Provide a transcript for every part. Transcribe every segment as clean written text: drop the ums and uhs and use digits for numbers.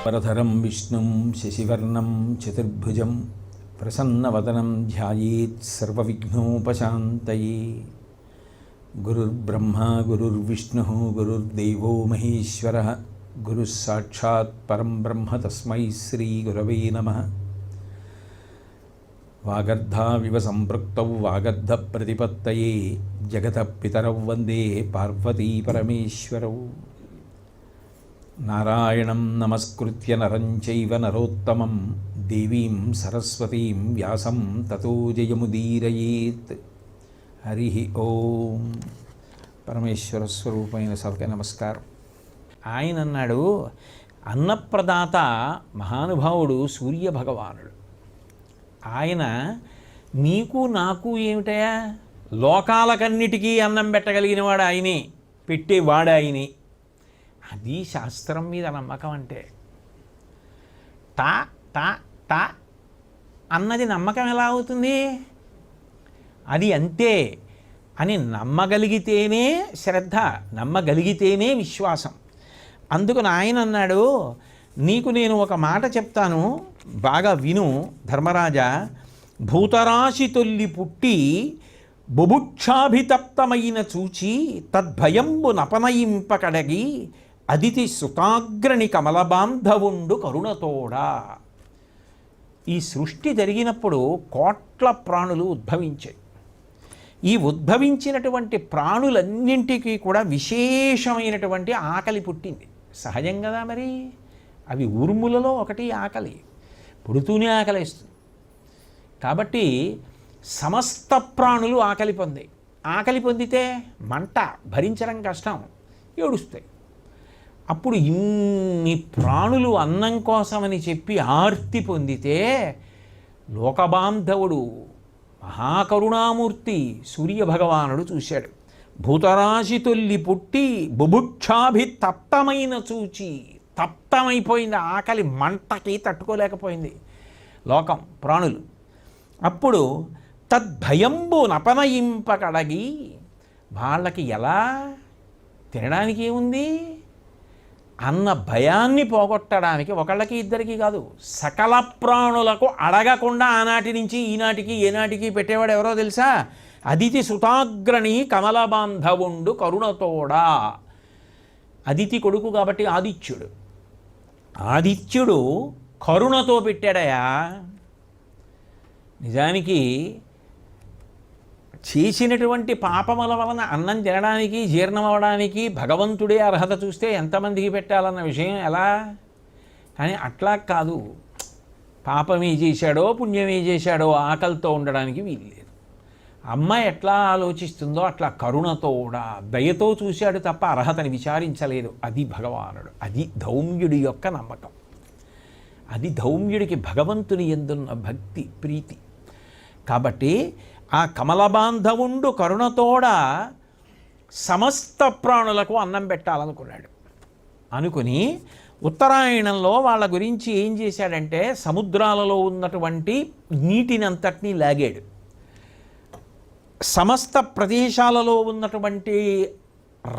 వరధరం విష్ణుం శశివర్ణం చతుర్భుజం ప్రసన్నవదనం ధ్యాయేత్ సర్వవిఘ్నోపశాంతయే. గురుర్బ్రహ్మా గురుర్విష్ణుః గురుర్దేవో మహేశ్వరః గురుః సాక్షాత్ పరం బ్రహ్మ తస్మై శ్రీ గురవే నమః. వాగర్ధావివ సంపృక్తౌ వాగర్ధ ప్రతిపత్తయే జగతః పితరౌ వందే పార్వతీ పరమేశ్వరౌ. నారాయణం నమస్కృత్య నరం చైవ నరోత్తమం దేవీం సరస్వతీం వ్యాసం తతో జయముదీరయేత్. హరి ఓం. పరమేశ్వర స్వరూపమైన సభకి నమస్కారం. ఆయన అన్నాడు, అన్నప్రదాత మహానుభావుడు సూర్యభగవానుడు. ఆయన నీకు నాకు ఏమిటయా, లోకాలకన్నిటికీ అన్నం పెట్టగలిగిన వాడు ఆయనే, పెట్టేవాడు ఆయనే. అది శాస్త్రం మీద నమ్మకం అంటే. టా టా టా అన్నది నమ్మకం ఎలా అవుతుంది? అది అంతే అని నమ్మగలిగితేనే శ్రద్ధ, నమ్మగలిగితేనే విశ్వాసం. అందుకని ఆయన అన్నాడు, నీకు నేను ఒక మాట చెప్తాను, బాగా విను ధర్మరాజా. భూతరాశి తొల్లి పుట్టి బుభుక్షాభితప్తమైన చూచి తద్భయంబు నపనయింపకడగి అదితి సుతాగ్రణి కమలబాంధవుండు కరుణతోడా. ఈ సృష్టి జరిగినప్పుడు కోట్ల ప్రాణులు ఉద్భవించాయి. ఈ ఉద్భవించినటువంటి ప్రాణులన్నింటికీ కూడా విశేషమైనటువంటి ఆకలి పుట్టింది. సహజం కదా మరి. అవి ఊర్ములలో ఒకటి ఆకలి, పుడుతూనే ఆకలిస్తుంది. కాబట్టి సమస్త ప్రాణులు ఆకలి పొందాయి. ఆకలి పొందితే మంట భరించడం కష్టం, ఏడుస్తాయి. అప్పుడు ఇన్ని ప్రాణులు అన్నం కోసమని చెప్పి ఆర్తి పొందితే లోకబాంధవుడు మహాకరుణామూర్తి సూర్యభగవానుడు చూశాడు. భూతరాశి తొల్లి పుట్టి బుభుక్షాభితప్తమైన చూచి, తప్తమైపోయింది, ఆకలి మంటకి తట్టుకోలేకపోయింది లోకం, ప్రాణులు. అప్పుడు తద్భయంబు నపనయింపకడగి, వాళ్ళకి ఎలా తినడానికి ఏముంది అన్న భయాన్ని పోగొట్టడానికి, ఒకళ్ళకి ఇద్దరికి కాదు, సకల ప్రాణులకు అడగకుండా ఆనాటి నుంచి ఈనాటికి ఏనాటికి పెట్టేవాడు ఎవరో తెలుసా? అదితి సుతాగ్రణి కమలబాంధవుండు కరుణతోడా. అదితి కొడుకు కాబట్టి ఆదిత్యుడు. ఆదిత్యుడు కరుణతో పెట్టాడయా. నిజానికి చేసినటువంటి పాపముల వలన అన్నం తినడానికి, జీర్ణం అవ్వడానికి భగవంతుడే అర్హత చూస్తే ఎంతమందికి పెట్టాలన్న విషయం ఎలా? కానీ అట్లా కాదు. పాపమే చేశాడో పుణ్యమే చేశాడో ఆకలితో ఉండడానికి వీల్లేదు. అమ్మ ఎట్లా ఆలోచిస్తుందో అట్లా కరుణతోడా, దయతో చూశాడు తప్ప అర్హతని విచారించలేదు. అది భగవానుడు. అది ధౌమ్యుడి యొక్క నమ్మకం. అది ధౌమ్యుడికి భగవంతుని యందున్న భక్తి, ప్రీతి. కాబట్టి ఆ కమలబాంధవుండు కరుణతోడ సమస్త ప్రాణులకు అన్నం పెట్టాలనుకున్నాడు. అనుకుని ఉత్తరాయణంలో వాళ్ళ గురించి ఏం చేశాడంటే, సముద్రాలలో ఉన్నటువంటి నీటిని అంతటినీ లాగాడు. సమస్త ప్రదేశాలలో ఉన్నటువంటి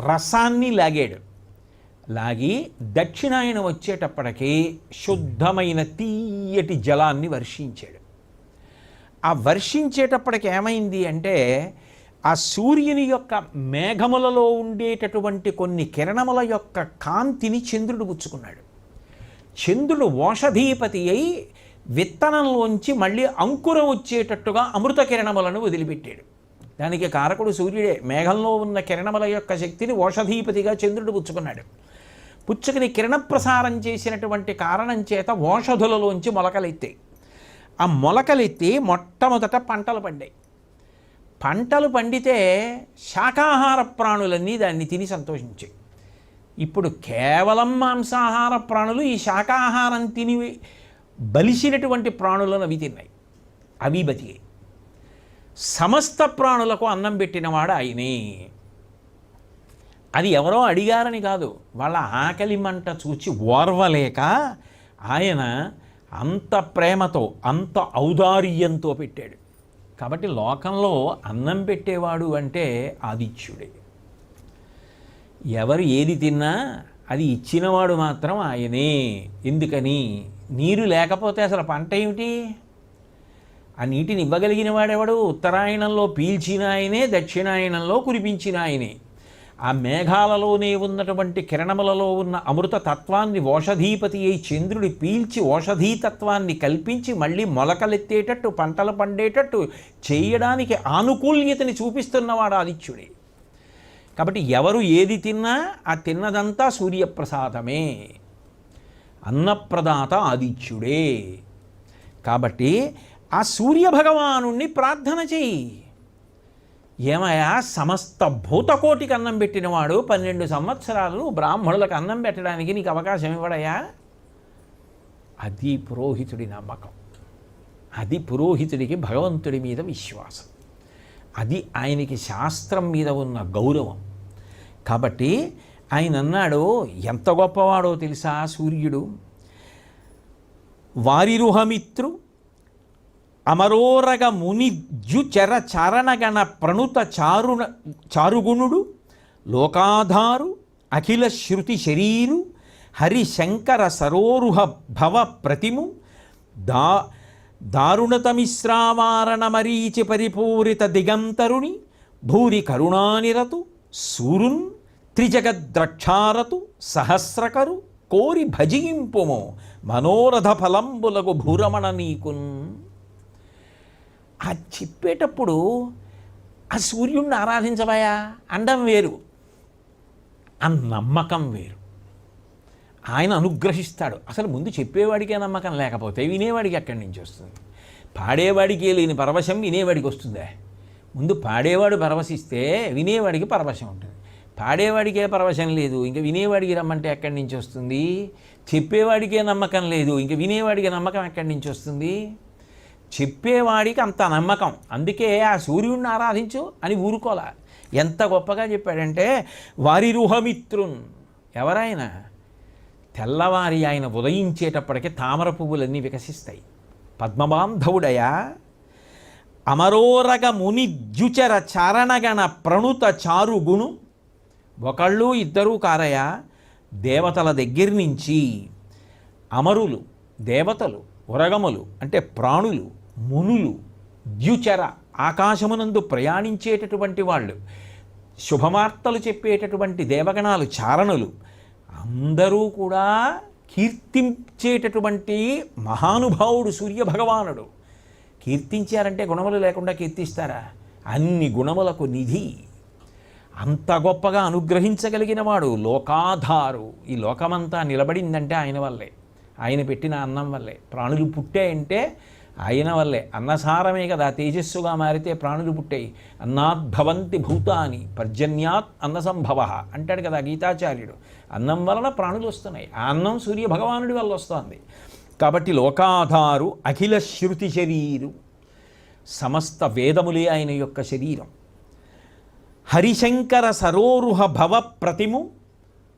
రసాన్ని లాగాడు. లాగి దక్షిణాయన వచ్చేటప్పటికీ శుద్ధమైన తీయటి జలాన్ని వర్షించాడు. ఆ వర్షించేటప్పటికి ఏమైంది అంటే, ఆ సూర్యుని యొక్క మేఘములలో ఉండేటటువంటి కొన్ని కిరణముల యొక్క కాంతిని చంద్రుడు పుచ్చుకున్నాడు. చంద్రుడు ఓషధీపతి అయి విత్తనంలోంచి మళ్ళీ అంకురం వచ్చేటట్టుగా అమృత కిరణములను వదిలిపెట్టాడు. దానికి కారకుడు సూర్యుడే. మేఘంలో ఉన్న కిరణముల యొక్క శక్తిని ఓషధీపతిగా చంద్రుడు పుచ్చుకున్నాడు. పుచ్చుకుని కిరణ ప్రసారం చేసినటువంటి కారణం చేత ఓషధులలోంచి మొలకలెత్తాయి. ఆ మొలకలెత్తి మొట్టమొదట పంటలు పండాయి. పంటలు పండితే శాకాహార ప్రాణులన్నీ దాన్ని తిని సంతోషించాయి. ఇప్పుడు కేవలం మాంసాహార ప్రాణులు ఈ శాకాహారం తిని బలిసినటువంటి ప్రాణులను అవి తిన్నాయి, అవి బతికాయి. సమస్త ప్రాణులకు అన్నం పెట్టినవాడు ఆయనే. అది ఎవరో అడిగారని కాదు, వాళ్ళ ఆకలి మంట చూచి ఓర్వలేక ఆయన అంత ప్రేమతో, అంత ఔదార్యంతో పెట్టాడు. కాబట్టి లోకంలో అన్నం పెట్టేవాడు అంటే ఆదిత్యుడే. ఎవరు ఏది తిన్నా అది ఇచ్చినవాడు మాత్రం ఆయనే. ఎందుకని? నీరు లేకపోతే అసలు పంట ఏమిటి? ఆ నీటిని ఇవ్వగలిగిన వాడెవడు? ఉత్తరాయణంలో పీల్చిన ఆయనే, దక్షిణాయనంలో కురిపించిన ఆయనే. ఆ మేఘాలలోనే ఉన్నటువంటి కిరణములలో ఉన్న అమృత తత్వాన్ని ఓషధీపతి అయి చంద్రుడి పీల్చి ఓషధీతత్వాన్ని కల్పించి మళ్ళీ మొలకలెత్తేటట్టు పంటలు పండేటట్టు చేయడానికి ఆనుకూల్యతని చూపిస్తున్నవాడు ఆదిత్యుడే. కాబట్టి ఎవరు ఏది తిన్నా ఆ తిన్నదంతా సూర్యప్రసాదమే. అన్నప్రదాత ఆదిత్యుడే. కాబట్టి ఆ సూర్యభగవానుణ్ణి ప్రార్థన చెయ్యి. ఏమయ్యా, సమస్త భూతకోటికి అన్నం పెట్టినవాడు 12 సంవత్సరాలు బ్రాహ్మణులకు అన్నం పెట్టడానికి నీకు అవకాశం ఇవ్వడయా? అది పురోహితుడి నమ్మకం. అది పురోహితుడికి భగవంతుడి మీద విశ్వాసం. అది ఆయనకి శాస్త్రం మీద ఉన్న గౌరవం. కాబట్టి ఆయన అన్నాడు, ఎంత గొప్పవాడో తెలుసా సూర్యుడు. వారిరుహమిత్రు అమరోరగ మునిజుచర చారణగణ ప్రణుత చారుగుణుడు లోకాధారు అఖిల శృతి శరీరు హరిశంకర సరోరుహ భవ ప్రతిము దారుణతమిశ్రావారణమరీచి పరిపూరిత దిగంతరుని భూరి కరుణానిరతు సూరున్ త్రిజగద్రక్షారతు సహస్రకరు కోరి భజింపుము మనోరథ ఫలంబులకు భూరమణ నీకున్. ఆ చెప్పేటప్పుడు ఆ సూర్యుడిని ఆరాధించవయా అండం వేరు, ఆ నమ్మకం వేరు. ఆయన అనుగ్రహిస్తాడు. అసలు ముందు చెప్పేవాడికే నమ్మకం లేకపోతే వినేవాడికి ఎక్కడి నుంచి వస్తుంది? పాడేవాడికే లేని పరవశం వినేవాడికి వస్తుందా? ముందు పాడేవాడు పరవశిస్తే వినేవాడికి పరవశం ఉంటుంది. పాడేవాడికే పరవశం లేదు, ఇంకా వినేవాడికి రమ్మంటే ఎక్కడి నుంచి వస్తుంది? చెప్పేవాడికే నమ్మకం లేదు, ఇంకా వినేవాడికి నమ్మకం ఎక్కడి నుంచి వస్తుంది? చెప్పేవాడికి అంత నమ్మకం. అందుకే ఆ సూర్యుడిని ఆరాధించు అని ఊరుకోలే. ఎంత గొప్పగా చెప్పాడంటే, వారిరుహమిత్రున్. ఎవరైనా తెల్లవారి ఆయన ఉదయించేటప్పటికి తామర పువ్వులన్నీ వికసిస్తాయి. పద్మబాంధవుడయా అమరోరగ మునిజుచర చారణగణ ప్రణుత చారుగుణు. ఒకళ్ళు ఇద్దరు కారయా, దేవతల దగ్గర నుంచి అమరులు, దేవతలు, ఉరగములు అంటే ప్రాణులు, మునులు, ద్యుచర ఆకాశమునందు ప్రయాణించేటటువంటి వాళ్ళు, శుభవార్తలు చెప్పేటటువంటి దేవగణాలు, చారణులు అందరూ కూడా కీర్తించేటటువంటి మహానుభావుడు సూర్యభగవానుడు. కీర్తించారంటే గుణములు లేకుండా కీర్తిస్తారా? అన్ని గుణములకు నిధి. అంత గొప్పగా అనుగ్రహించగలిగిన వాడు లోకాధారు. ఈ లోకమంతా నిలబడిందంటే ఆయన వల్లే, ఆయన పెట్టిన అన్నం వల్లే. ప్రాణులు పుట్టాయంటే ఆయన వల్లే. అన్నసారమే కదా తేజస్సుగా మారితే ప్రాణులు పుట్టాయి. అన్నాద్భవంతి భూతాని పర్జన్యాత్ అన్న సంభవ అంటాడు కదా గీతాచార్యుడు. అన్నం వలన ప్రాణులు వస్తున్నాయి. ఆ అన్నం సూర్యభగవానుడి వల్ల వస్తుంది. కాబట్టి లోకాధారు అఖిల శృతి శరీరు, సమస్త వేదములే ఆయన యొక్క శరీరం. హరిశంకర సరోరుహ భవ ప్రతిము.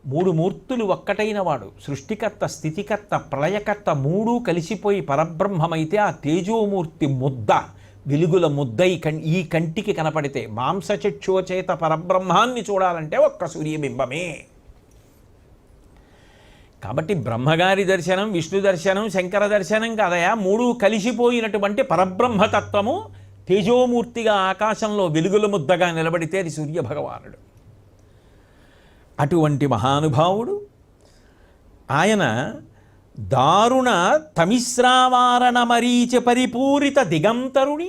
3 మూర్తులు ఒక్కటైన వాడు, సృష్టికర్త, స్థితికర్త, ప్రళయకర్త, 3 కలిసిపోయి పరబ్రహ్మమైతే ఆ తేజోమూర్తి ముద్ద, వెలుగుల ముద్ద ఈ కంటికి కనపడితే మాంసచక్షుచేత పరబ్రహ్మాన్ని చూడాలంటే ఒక్క సూర్యబింబమే. కాబట్టి బ్రహ్మగారి దర్శనం, విష్ణు దర్శనం, శంకర దర్శనం కాదయా, 3 కలిసిపోయినటువంటి పరబ్రహ్మతత్వము తేజోమూర్తిగా ఆకాశంలో వెలుగుల ముద్దగా నిలబడితే అది సూర్యభగవానుడు. అటువంటి మహానుభావుడు ఆయన. దారుణ తమిశ్రావారణ మరీచ పరిపూరిత దిగంతరుని.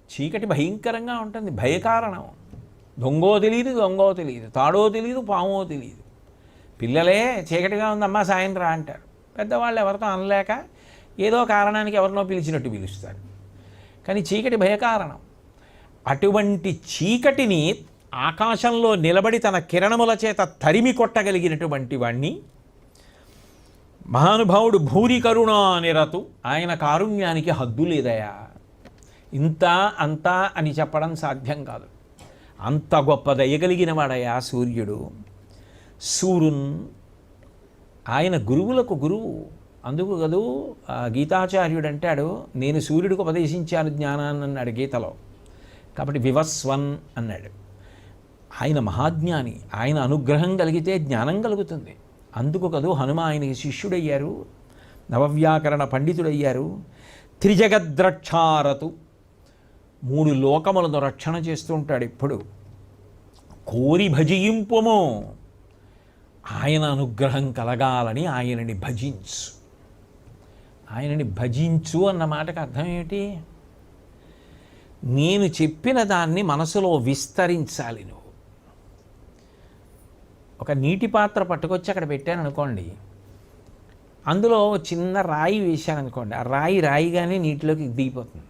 చీకటి భయంకరంగా ఉంటుంది, భయకారణం. దొంగో తెలియదు, తాడో తెలియదు, పామో తెలియదు. పిల్లలే చీకటిగా ఉందమ్మా సాయంత్రం అంటారు. పెద్దవాళ్ళు ఎవరితో అనలేక ఏదో కారణానికి ఎవరినో పిలిచినట్టు పిలుస్తారు. కానీ చీకటి భయకారణం. అటువంటి చీకటిని ఆకాశంలో నిలబడి తన కిరణముల చేత తరిమి కొట్టగలిగినటువంటి వాణ్ణి మహానుభావుడు. భూరి కరుణా నిరతు. ఆయన కారుణ్యానికి హద్దు లేదయా. ఇంత అంత అని చెప్పడం సాధ్యం కాదు. అంత గొప్ప దయగలిగిన వాడయా సూర్యుడు. సూరున్ ఆయన గురువులకు గురువు. అందుకు కదూ గీతాచార్యుడు అంటాడు, నేను సూర్యుడికి ఉపదేశించాను జ్ఞానాన్ని అన్నాడు గీతలో. కాబట్టి వివస్వన్ అన్నాడు. ఆయన మహాజ్ఞాని. ఆయన అనుగ్రహం కలిగితే జ్ఞానం కలుగుతుంది. అందుకు కదూ హనుమ ఆయనకి శిష్యుడయ్యారు, నవవ్యాకరణ పండితుడయ్యారు. త్రిజగద్రక్షారతు, 3 లోకములను రక్షణ చేస్తూ ఉంటాడు ఎప్పుడు. కోరి భజింపుము, ఆయన అనుగ్రహం కలగాలని ఆయనని భజించు. ఆయనని భజించు అన్న మాటకు అర్థం ఏమిటి? నేను చెప్పిన దాన్ని మనసులో విస్తరించాలి. నువ్వు ఒక నీటి పాత్ర పట్టుకొచ్చి అక్కడ పెట్టాను అనుకోండి, అందులో చిన్న రాయి వేశాను అనుకోండి, ఆ రాయిగానే నీటిలోకి దిగిపోతుంది.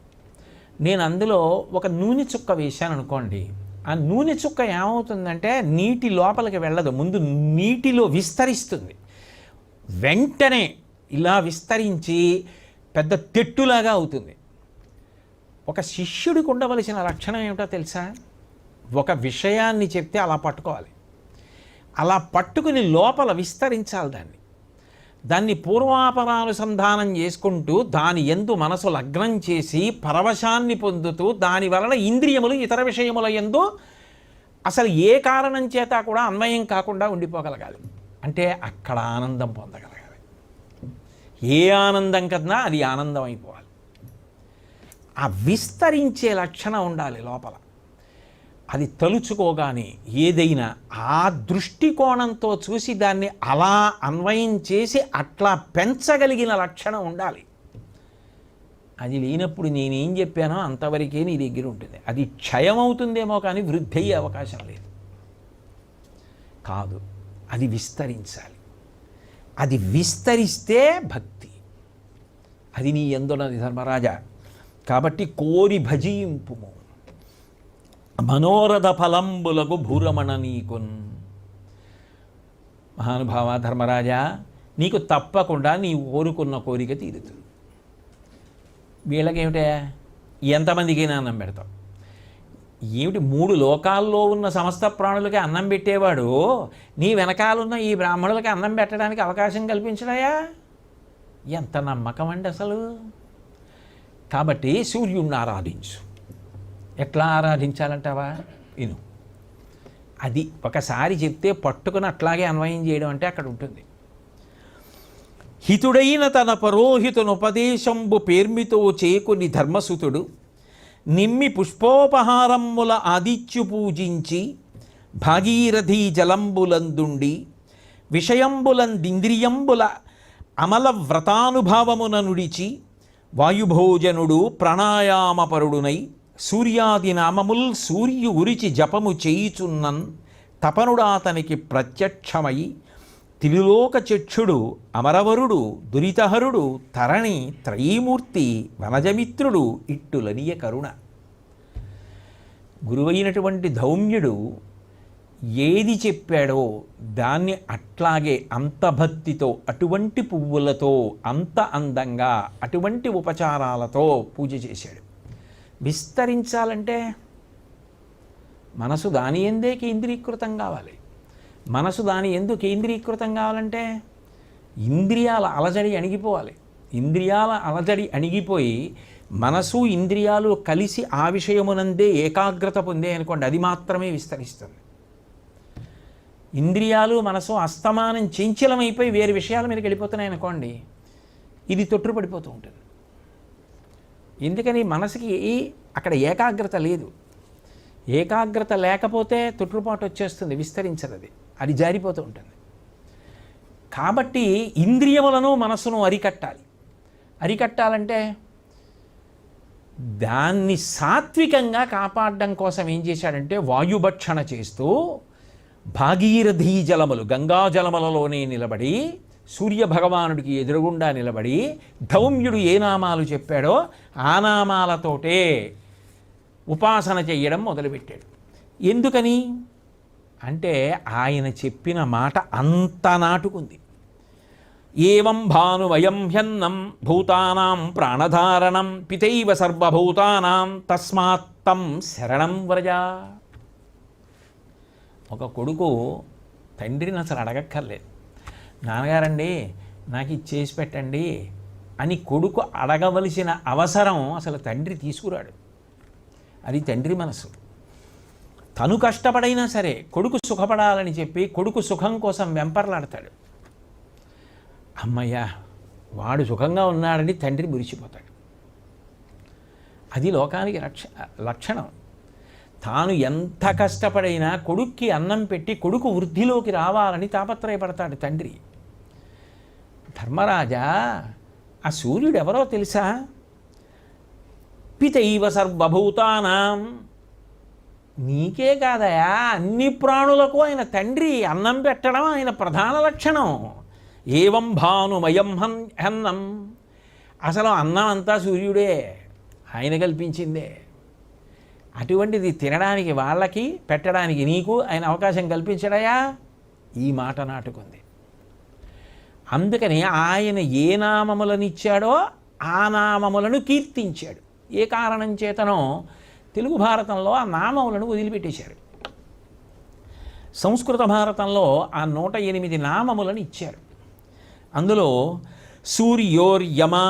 నేను అందులో ఒక నూనె చుక్క వేశాను అనుకోండి, ఆ నూనె చుక్క ఏమవుతుందంటే నీటి లోపలికి వెళ్ళదు, ముందు నీటిలో విస్తరిస్తుంది. వెంటనే ఇలా విస్తరించి పెద్ద తెట్టులాగా అవుతుంది. ఒక శిష్యుడికి ఉండవలసిన లక్షణం ఏమిటో తెలుసా? ఒక విషయాన్ని చెప్తే అలా పట్టుకోవాలి, అలా పట్టుకుని లోపల విస్తరించాలి. దాన్ని పూర్వాపరానుసంధానం చేసుకుంటూ దాని యందు మనసు లగ్నం చేసి పరవశాన్ని పొందుతూ దాని వలన ఇంద్రియములు ఇతర విషయముల యందు అసలు ఏ కారణం చేత కూడా అన్వయం కాకుండా ఉండిపోగలగాలి. అంటే అక్కడ ఆనందం పొందగలగాలి. ఏ ఆనందం కన్నా అది ఆనందం అయిపోవాలి. ఆ విస్తరించే లక్షణం ఉండాలి లోపల. అది తలుచుకోగానే ఏదైనా ఆ దృష్టికోణంతో చూసి దాన్ని అలా అన్వయం చేసి అట్లా పెంచగలిగిన లక్షణం ఉండాలి. అది లేనప్పుడు నేనేం చెప్పానో అంతవరకే నీ దగ్గర ఉంటుంది. అది క్షయమవుతుందేమో కానీ వృద్ధి అయ్యే అవకాశం లేదు. కాదు, అది విస్తరించాలి. అది విస్తరిస్తే భక్తి. అది నీ యందున్నది ధర్మరాజా. కాబట్టి కోరి భజింపుము, మనోరథ ఫలంబులకు భూరమణ నీకున్. మహానుభావ ధర్మరాజా, నీకు తప్పకుండా నీ కోరుకున్న కోరిక తీరుతుంది. వీళ్ళకేమిటే ఎంతమందికైనా అన్నం పెడతాం. ఏమిటి 3 లోకాల్లో ఉన్న సమస్త ప్రాణులకి అన్నం పెట్టేవాడు నీ వెనకాలన్న ఈ బ్రాహ్మణులకి అన్నం పెట్టడానికి అవకాశం కల్పించడాయా? ఎంత నమ్మకం అండి అసలు. కాబట్టి సూర్యుడిని ఆరాధించు. ఎట్లా ఆరాధించాలంటావా? విను. అది ఒకసారి చెప్తే పట్టుకుని అట్లాగే అన్వయం చేయడం అంటే అక్కడ ఉంటుంది. హితుడైన తన పరోహితునుపదేశంబు పేర్మితో చేకుని ధర్మసుతుడు నిమ్మి పుష్పోపహారముల ఆదిత్యు పూజించి భాగీరథీ జలంబులందుండి విషయంబులందింద్రియంబుల అమల వ్రతానుభావమున నుడిచి వాయుభోజనుడు ప్రాణాయామపరుడునై సూర్యాది నామముల్ సూర్యు ఉరిచి జపము చేయుచున్నన్ తపనుడాతనికి ప్రత్యక్షమై తిరులోక చక్షుడు అమరవరుడు దురితహరుడు తరణి త్రయీమూర్తి వనజమిత్రుడు ఇట్టులనియ కరుణ. గురువైనటువంటి ధౌమ్యుడు ఏది చెప్పాడో దాన్ని అట్లాగే అంత భక్తితో, అటువంటి పువ్వులతో, అంత అందంగా, అటువంటి ఉపచారాలతో పూజ చేశాడు. విస్తరించాలంటే మనసు దాని ఎందే కేంద్రీకృతం కావాలి. మనసు దాని ఎందు కేంద్రీకృతం కావాలంటే ఇంద్రియాల అలజడి అణిగిపోవాలి. ఇంద్రియాల అలజడి అణిగిపోయి మనసు ఇంద్రియాలు కలిసి ఆ విషయమునందే ఏకాగ్రత పొందే అనుకోండి, అది మాత్రమే విస్తరిస్తుంది. ఇంద్రియాలు మనసు అస్తమానం చంచలమైపోయి వేరే విషయాల మీదకి వెళ్ళిపోతున్నాయి అనుకోండి, ఇది తొట్టుపడిపోతూ ఉంటుంది. ఎందుకని మనసుకి అక్కడ ఏకాగ్రత లేదు. ఏకాగ్రత లేకపోతే తొట్టుపాటు వచ్చేస్తుంది, విస్తరించదు, అది జారిపోతూ ఉంటుంది. కాబట్టి ఇంద్రియములను మనసును అరికట్టాలంటే దాన్ని సాత్వికంగా కాపాడడం కోసం ఏం చేశాడంటే వాయుభక్షణ చేస్తూ భాగీరథీ జలములు గంగాజలములలోనే నిలబడి సూర్యభగవానుడికి ఎదురుగుండా నిలబడి ధౌమ్యుడు ఏ నామాలు చెప్పాడో ఆ నామాలతోటే ఉపాసన చెయ్యడం మొదలుపెట్టాడు. ఎందుకని అంటే ఆయన చెప్పిన మాట అంత నాటుకుంది. ఏవం భానువయం హ్యన్నం భూతానాం ప్రాణధారణం పితైవ సర్వభూతానాం తస్మాత్తం శరణం వ్రజ. ఒక కొడుకు తండ్రిని అసలు అడగక్కర్లేదు. నాన్నగారండి నాకు ఇది చేసి పెట్టండి అని కొడుకు అడగవలసిన అవసరం అసలు తండ్రి తీసుకురాడు. అది తండ్రి మనసు. తను కష్టపడైనా సరే కొడుకు సుఖపడాలని చెప్పి కొడుకు సుఖం కోసం వెంపర్లాడతాడు. అమ్మయ్య వాడు సుఖంగా ఉన్నాడని తండ్రి మురిసిపోతాడు. అది లోకానికి లక్షణం. తాను ఎంత కష్టపడైనా కొడుక్కి అన్నం పెట్టి కొడుకు వృద్ధిలోకి రావాలని తాపత్రయపడతాడు తండ్రి. ధర్మరాజా, ఆ సూర్యుడు ఎవరో తెలుసా? పితైవ సర్వభూతానాం, నీకే కాదయా అన్ని ప్రాణులకు ఆయన తండ్రి. అన్నం పెట్టడం ఆయన ప్రధాన లక్షణం. ఏవం భానుమయం అన్నం, అసలు అన్నం అంతా సూర్యుడే, ఆయన కల్పించిందే. అటువంటిది తినడానికి వాళ్ళకి, పెట్టడానికి నీకు ఆయన అవకాశం కల్పించడయా? ఈ మాట నాటుకుంది. అందుకని ఆయన ఏ నామములను ఇచ్చాడో ఆ నామములను కీర్తించాడు. ఏ కారణం చేతనో తెలుగు భారతంలో ఆ నామములను వదిలిపెట్టేశారు. సంస్కృత భారతంలో ఆ 108 నామములను ఇచ్చారు. అందులో సూర్యోర్యమా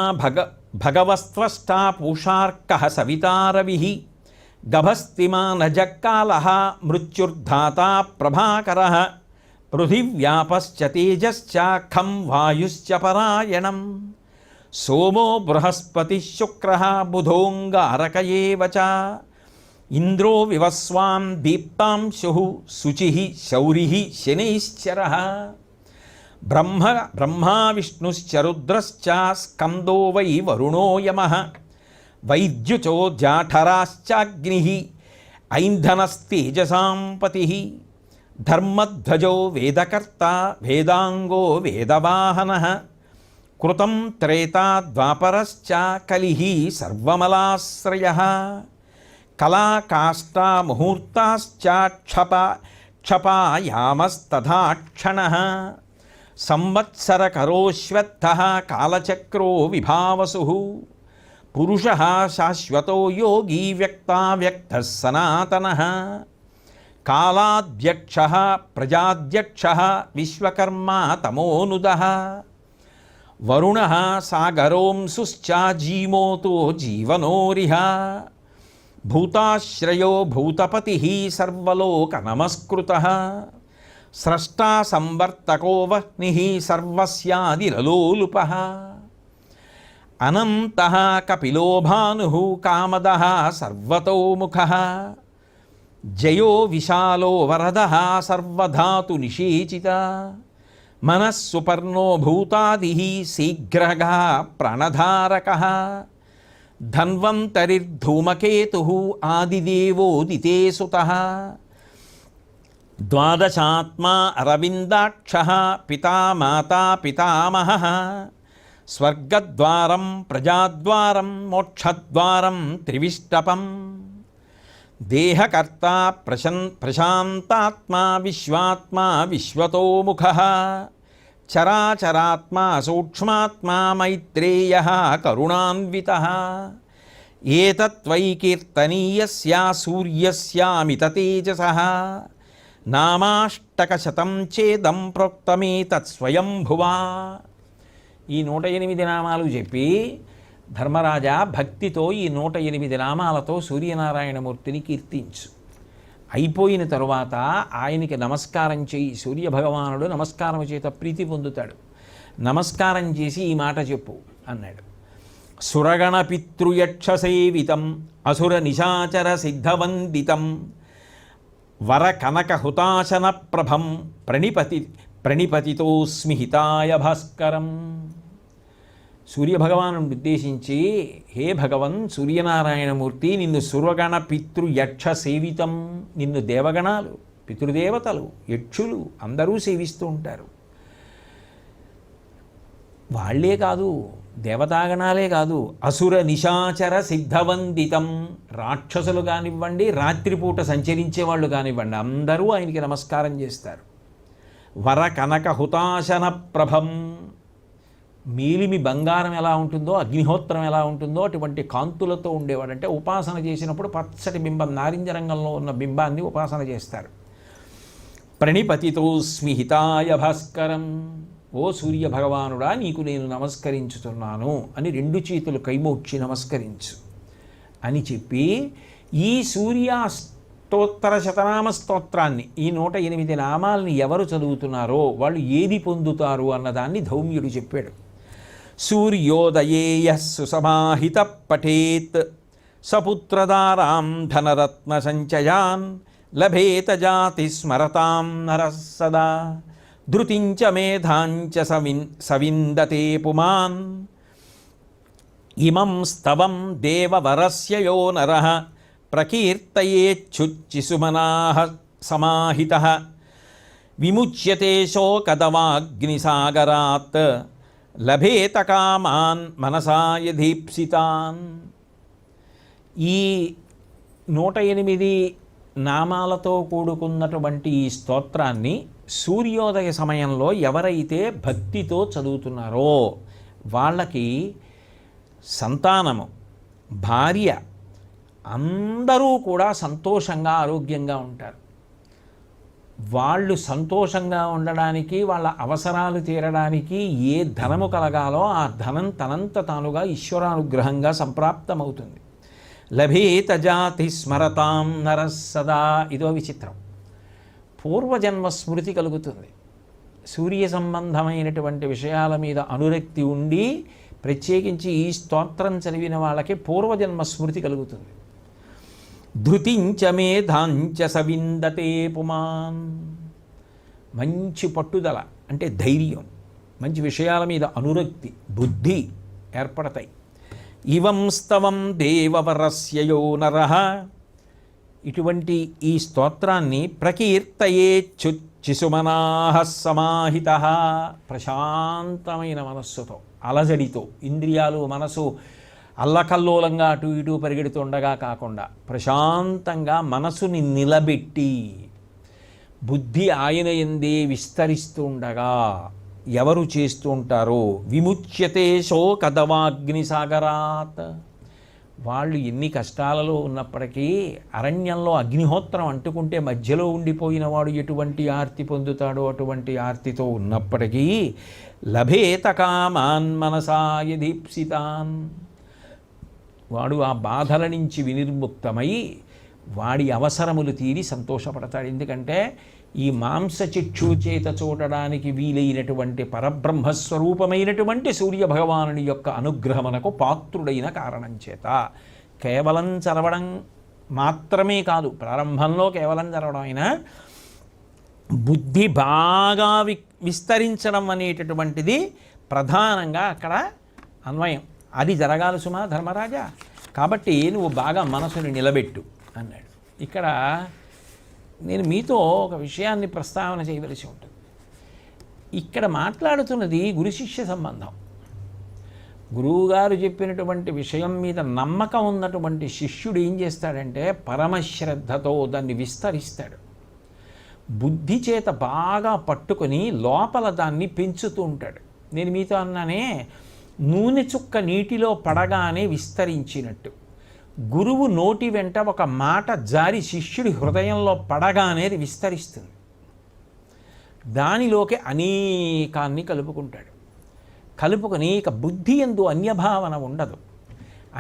భగవస్త్వష్టా పూషార్కః సవితారవిః గభస్తిమానజక్కాలః మృత్యుర్ధాతా ప్రభాకరః పృథివ్యాపశ్చ తేజశ్చ ఖం వాయుశ్చ పరాయణం సోమో బృహస్పతి శుక్రః బుధోంగారక ఏవ చ ఇంద్రో వివస్వాం దీప్తాంశుః శుచిః శౌరిః శనైశ్చరః బ్రహ్మా విష్ణుశ్చ రుద్రశ్చ స్కందో వై వరుణో యమః వైద్యుచో జాఠరాశ్చాగ్నిః ఐంధనస్తేజసాం పతిః ధర్మధ్వజో వేదకర్త వేదాంగో వేదవాహనః కృతం త్రేతా ద్వాపరశ్చ కలిః సర్వమలాశ్రయః కళాకాష్టా ముహూర్తాశ్చ క్షపాయామస్తథాక్షణః సంవత్సరకరోశ్వత్థః కాలచక్రో విభావసుః పురుషः శాశ్వతో యోగి వ్యక్తావ్యక్తः సనాతనः కాలాధ్యక్షः ప్రజాధ్యక్షः విశ్వకర్మా తమోనుదः వరుణः సాగరోంసుశ్చ జీమోతో జీవనోరిహ భూతాశ్రయో భూతపతిః సర్వలోక నమస్కృతः స్రష్టా సంవర్తకో వహ్నిః సర్వస్యాదిరలోలుపః అనంతః కపిలో భానుః కామదః సర్వతోముఖః జయో విశాలో వరదః సర్వధాతు నిషేచిత మనస్సుపర్ణో భూతాదిః శీఘ్రగः ప్రాణధారకः ధన్వంతరిర్ధూమకేతుః ఆదిదేవోదితే సుతః ద్వాదశాత్మా అరవిందాక్షః పితా మాతా పితామహः స్వర్గద్వారం ప్రజాద్వారం మోక్షద్వారం త్రివిష్టపం దేహకర్త ప్రశాంతాత్మా విశ్వాత్మా విశ్వతోముఖః చరాచరాత్మా సూక్ష్మాత్మా మైత్రేయః కరుణాన్వితః ఏతత్వై కీర్తనీయస్య సూర్యస్యామితతేజసః నామాష్టకశతం చేదం ప్రోక్తమేతత్ స్వయంభువా. ఈ 108 నామాలు చెప్పి ధర్మరాజా భక్తితో ఈ 108 నామాలతో సూర్యనారాయణమూర్తిని కీర్తించు. అయిపోయిన తరువాత ఆయనకి నమస్కారం చేయి. సూర్యభగవానుడు నమస్కారం చేత ప్రీతి పొందుతాడు. నమస్కారం చేసి ఈ మాట చెప్పు అన్నాడు. సురగణ పితృయక్షసేవితం అసుర నిశాచర సిద్ధవందితం వర కనక హుతాశన ప్రభం ప్రణిపతితోస్మి హితాయ భాస్కరం. సూర్యభగవాను ఉద్దేశించి, హే భగవన్ సూర్యనారాయణమూర్తి, నిన్ను సురగణ పితృయక్ష సేవితం, నిన్ను దేవగణాలు, పితృదేవతలు, యక్షులు అందరూ సేవిస్తూ ఉంటారు. వాళ్లే కాదు, దేవతాగణాలే కాదు, అసుర నిశాచర సిద్ధవందితం, రాక్షసులు కానివ్వండి, రాత్రిపూట సంచరించే వాళ్ళు కానివ్వండి, అందరూ ఆయనకి నమస్కారం చేస్తారు. వర కనక హుతాశన ప్రభం, మేలిమి బంగారం ఎలా ఉంటుందో, అగ్నిహోత్రం ఎలా ఉంటుందో అటువంటి కాంతులతో ఉండేవాడు. అంటే ఉపాసన చేసినప్పుడు పచ్చటి బింబం, నారింజ రంగంలో ఉన్న బింబాన్ని ఉపాసన చేస్తారు. ప్రణిపతితోస్మి హితాయ భాస్కరం, ఓ సూర్య భగవానుడా నీకు నేను నమస్కరించుతున్నాను అని 2 చేతులు కైమోక్షి నమస్కరించు అని చెప్పి, ఈ సూర్య అష్టోత్తర శతనామ స్తోత్రాన్ని, ఈ 108 నామాల్ని ఎవరు చదువుతున్నారో వాళ్ళు ఏది పొందుతారు అన్నదాన్ని ధౌమ్యుడు చెప్పాడు. సూర్యోదయేయ సుసమాహిత పఠేత్ సపుత్రదారాం ధనరత్న సంచయాన్ లభేత జాతి స్మరతాం నరః సదా ధృతించ మేధాంచ సవిందతే పుమాన్ ఇమం స్తవం దేవవరస్య యో నరః ప్రకీర్తయేచ్ఛుచ్చిసుమనాః సమాహితః విముచ్యతే శోకదవాగ్నిసాగరాత్ లభేత కామాన్ మనసా యదీప్సితాన్. ఈ 108 నామాలతో కూడుకున్నటువంటి ఈ స్తోత్రాన్ని సూర్యోదయ సమయంలో ఎవరైతే భక్తితో చదువుతున్నారో వాళ్ళకి సంతానము, భార్య అందరూ కూడా సంతోషంగా ఆరోగ్యంగా ఉంటారు. వాళ్ళు సంతోషంగా ఉండడానికి, వాళ్ళ అవసరాలు తీరడానికి ఏ ధనము కలగాలో ఆ ధనం తనంత తానుగా ఈశ్వరానుగ్రహంగా సంప్రాప్తమవుతుంది. లభేత జాతి స్మరతాం నరః సదా. ఇదో విచిత్రం, పూర్వజన్మ స్మృతి కలుగుతుంది. సూర్య సంబంధమైనటువంటి విషయాల మీద అనురక్తి ఉండి ప్రత్యేకించి ఈ స్తోత్రం చదివిన వాళ్ళకి పూర్వజన్మ స్మృతి కలుగుతుంది. ధృతించ మేధాంచ సవిందతే పుమాన్. మంచి పట్టుదల అంటే ధైర్యం, మంచి విషయాల మీద అనురక్తి, బుద్ధి ఏర్పడతాయి. ఇవం స్తవం దేవవరస్య యో నరః. ఇటువంటి ఈ స్తోత్రాన్ని ప్రకీర్తయేచ్ఛుచ్చిసుమనాః సమాహితః. ప్రశాంతమైన మనస్సుతో, అలజడితో, ఇంద్రియాలు మనసు అల్లకల్లోలంగా అటు ఇటు పరిగెడుతుండగా కాకుండా ప్రశాంతంగా మనసుని నిలబెట్టి బుద్ధి ఆయన యందే విస్తరిస్తూ ఉండగా ఎవరు చేస్తూ ఉంటారో విముచ్యతే శోకదవాగ్నిసాగరాత్. వాళ్ళు ఎన్ని కష్టాలలో ఉన్నప్పటికీ అరణ్యంలో అగ్నిహోత్రం అంటుకుంటే మధ్యలో ఉండిపోయిన వాడు ఎటువంటి ఆర్తి పొందుతాడో అటువంటి ఆర్తితో ఉన్నప్పటికీ లభేత కామాన్ మనసా యదీప్సితాన్. వాడు ఆ బాధల నుంచి వినిర్ముక్తమై వాడి అవసరములు తీరి సంతోషపడతాడు. ఎందుకంటే ఈ మాంసచిక్షు చేత చూడడానికి వీలైనటువంటి పరబ్రహ్మస్వరూపమైనటువంటి సూర్యభగవానుని యొక్క అనుగ్రహమునకు పాత్రుడైన కారణం చేత. కేవలం చదవడం మాత్రమే కాదు, ప్రారంభంలో కేవలం చదవడం అయినా బుద్ధి బాగా విస్తరించడం అనేటటువంటిది ప్రధానంగా అక్కడ అన్వయం. అది జరగాలి సుమా ధర్మరాజా, కాబట్టి నువ్వు బాగా మనసుని నిలబెట్టు అన్నాడు. ఇక్కడ నేను మీతో ఒక విషయాన్ని ప్రస్తావన చేయవలసి ఉంటుంది. ఇక్కడ మాట్లాడుతున్నది గురు శిష్య సంబంధం. గురువుగారు చెప్పినటువంటి విషయం మీద నమ్మకం ఉన్నటువంటి శిష్యుడు ఏం చేస్తాడంటే పరమశ్రద్ధతో దాన్ని విస్తరిస్తాడు. బుద్ధి చేత బాగా పట్టుకొని లోపల దాన్ని పెంచుతూ ఉంటాడు. నేను మీతో అన్నానే, నూనె చుక్క నీటిలో పడగానే విస్తరించినట్టు గురువు నోటి వెంట ఒక మాట జారి శిష్యుడి హృదయంలో పడగానే అది విస్తరిస్తుంది. దానిలోకి అనేకాన్ని కలుపుకుంటాడు. కలుపుకొని ఇక బుద్ధి యందు అన్యభావన ఉండదు.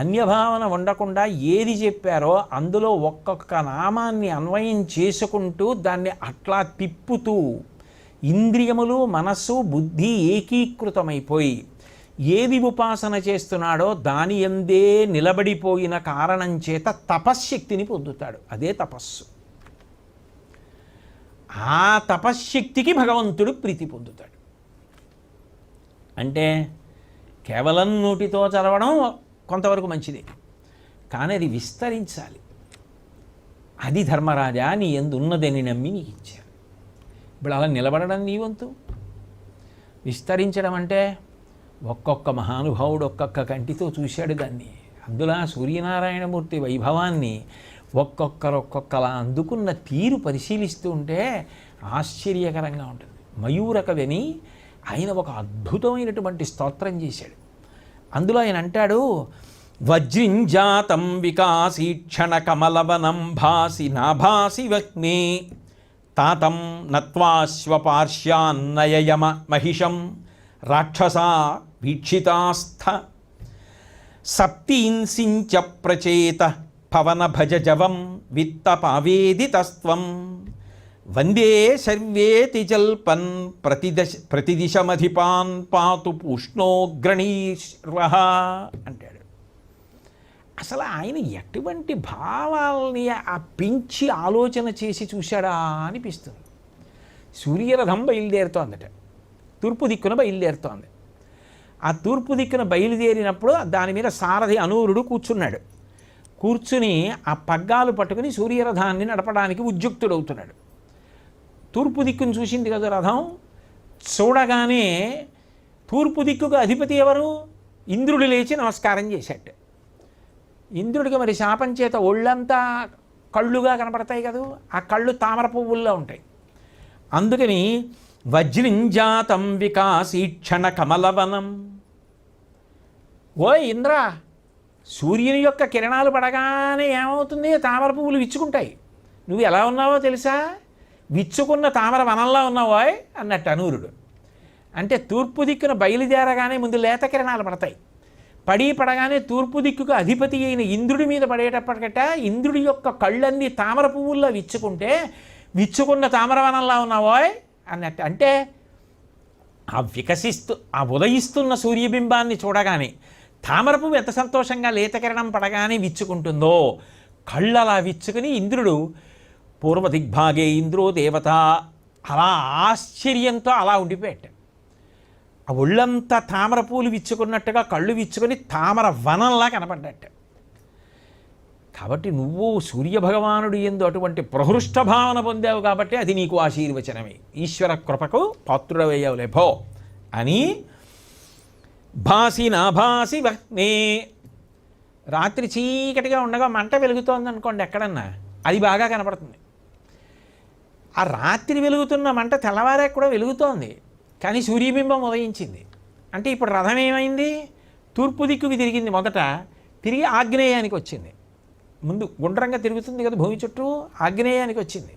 అన్యభావన ఉండకుండా ఏది చెప్పారో అందులో ఒక్కొక్క నామాన్ని అన్వయం చేసుకుంటూ దాన్ని అట్లా తిప్పుతూ ఇంద్రియములు, మనస్సు, బుద్ధి ఏకీకృతమైపోయి ఏది ఉపాసన చేస్తున్నాడో దాని యందే నిలబడిపోయిన కారణం చేత తపశ్శక్తిని పొందుతాడు. అదే తపస్సు. ఆ తపశ్శక్తికి భగవంతుడు ప్రీతి పొందుతాడు. అంటే కేవలం నోటితో చదవడం కొంతవరకు మంచిదే, కానీ అది విస్తరించాలి. అది ధర్మరాజా నీ యందు ఉన్నదని నమ్మి నీకు ఇచ్చారు. ఇప్పుడు అలా నిలబడడం నీ వంతు. విస్తరించడం అంటే ఒక్కొక్క మహానుభావుడు ఒక్కొక్క కంటితో చూశాడు దాన్ని. అందులో సూర్యనారాయణమూర్తి వైభవాన్ని ఒక్కొక్కరు ఒక్కొక్కలా అందుకున్న తీరు పరిశీలిస్తూ ఉంటే ఆశ్చర్యకరంగా ఉంటుంది. మయూరకవిని ఆయన ఒక అద్భుతమైనటువంటి స్తోత్రం చేశాడు. అందులో ఆయన అంటాడు, వజ్రింజాతం వికాసీక్షణ కమలవనం భాసి నాభాసి వక్నే తాతం నత్వాశ్వపార్శ్యాన్నయమ మహిషం రాక్షసా వీక్షితాస్థ సప్తీంసించ ప్రచేత పవన భజ జవం విత్తపావేదితస్త్వం వందే శర్వేతి జల్పన్ ప్రతిదిశమధిపాన్ పాతు ఉష్ణోగ్రణీర్వ అంటాడు. అసలు ఆయన ఎటువంటి భావాల్ని ఆ పెంచి ఆలోచన చేసి చూశాడా అనిపిస్తుంది. సూర్యరథం బయలుదేరుతోందట, తూర్పు దిక్కున బయలుదేరుతోంది. ఆ తూర్పు దిక్కున బయలుదేరినప్పుడు దాని మీద సారథి అనూరుడు కూర్చున్నాడు. కూర్చుని ఆ పగ్గాలు పట్టుకుని సూర్యరథాన్ని నడపడానికి ఉద్యుక్తుడవుతున్నాడు. తూర్పు దిక్కును చూసింది కదా రథం. చూడగానే తూర్పు దిక్కుకు అధిపతి ఎవరు? ఇంద్రుడు లేచి నమస్కారం చేశాడు. ఇంద్రుడికి మరి శాపం చేత ఒళ్ళంతా కళ్ళుగా కనపడతాయి కదా, ఆ కళ్ళు తామర పువ్వుల్లో ఉంటాయి. అందుకని వజ్రింజాతం వికాసీక్షణ కమలవనం. ఓ ఇంద్ర, సూర్యుని యొక్క కిరణాలు పడగానే ఏమవుతుంది? తామర పువ్వులు విచ్చుకుంటాయి. నువ్వు ఎలా ఉన్నావో తెలుసా? విచ్చుకున్న తామర వనంలో ఉన్నావో అన్నట్టు అనూరుడు. అంటే తూర్పు దిక్కున బయలుదేరగానే ముందు లేత కిరణాలు పడతాయి. పడగానే తూర్పు దిక్కుకు అధిపతి అయిన ఇంద్రుడి మీద పడేటప్పటికట ఇంద్రుడి యొక్క కళ్ళన్నీ తామర పువ్వుల్లో విచ్చుకుంటే విచ్చుకున్న తామరవనంలా ఉన్నావోయ్ అన్నట్టు. అంటే ఆ ఉదయిస్తున్న సూర్యబింబాన్ని చూడగానే తామర పువ్వు ఎంత సంతోషంగా లేతకిరణం పడగానే విచ్చుకుంటుందో కళ్ళు అలా విచ్చుకుని ఇంద్రుడు పూర్వ దిగ్భాగే ఇంద్రో దేవత అలా ఆశ్చర్యంతో అలా ఉండిపోయాడు. ఆ ఒళ్ళంతా తామర పూలు విచ్చుకున్నట్టుగా కళ్ళు విచ్చుకొని తామర వనంలా కనపడ్డట్టు. కాబట్టి నువ్వు సూర్యభగవానుడు యందు అటువంటి ప్రహృష్ట భావన పొందావు కాబట్టి అది నీకు ఆశీర్వచనమే, ఈశ్వర కృపకు పాత్రుడవయ్యావు లేభో అని. భాసి నాభాసి వహ్నే, రాత్రి చీకటిగా ఉండగా మంట వెలుగుతోంది అనుకోండి ఎక్కడన్నా, అది బాగా కనపడుతుంది. ఆ రాత్రి వెలుగుతున్న మంట తెల్లవారే కూడా వెలుగుతోంది, కానీ సూర్యబింబం ఉదయించింది. అంటే ఇప్పుడు రథం ఏమైంది? తూర్పు దిక్కుకి తిరిగింది, మొదట తిరిగి ఆగ్నేయానికి వచ్చింది. ముందు గుండ్రంగా తిరుగుతుంది కదా భూమి చుట్టూ, ఆగ్నేయానికి వచ్చింది.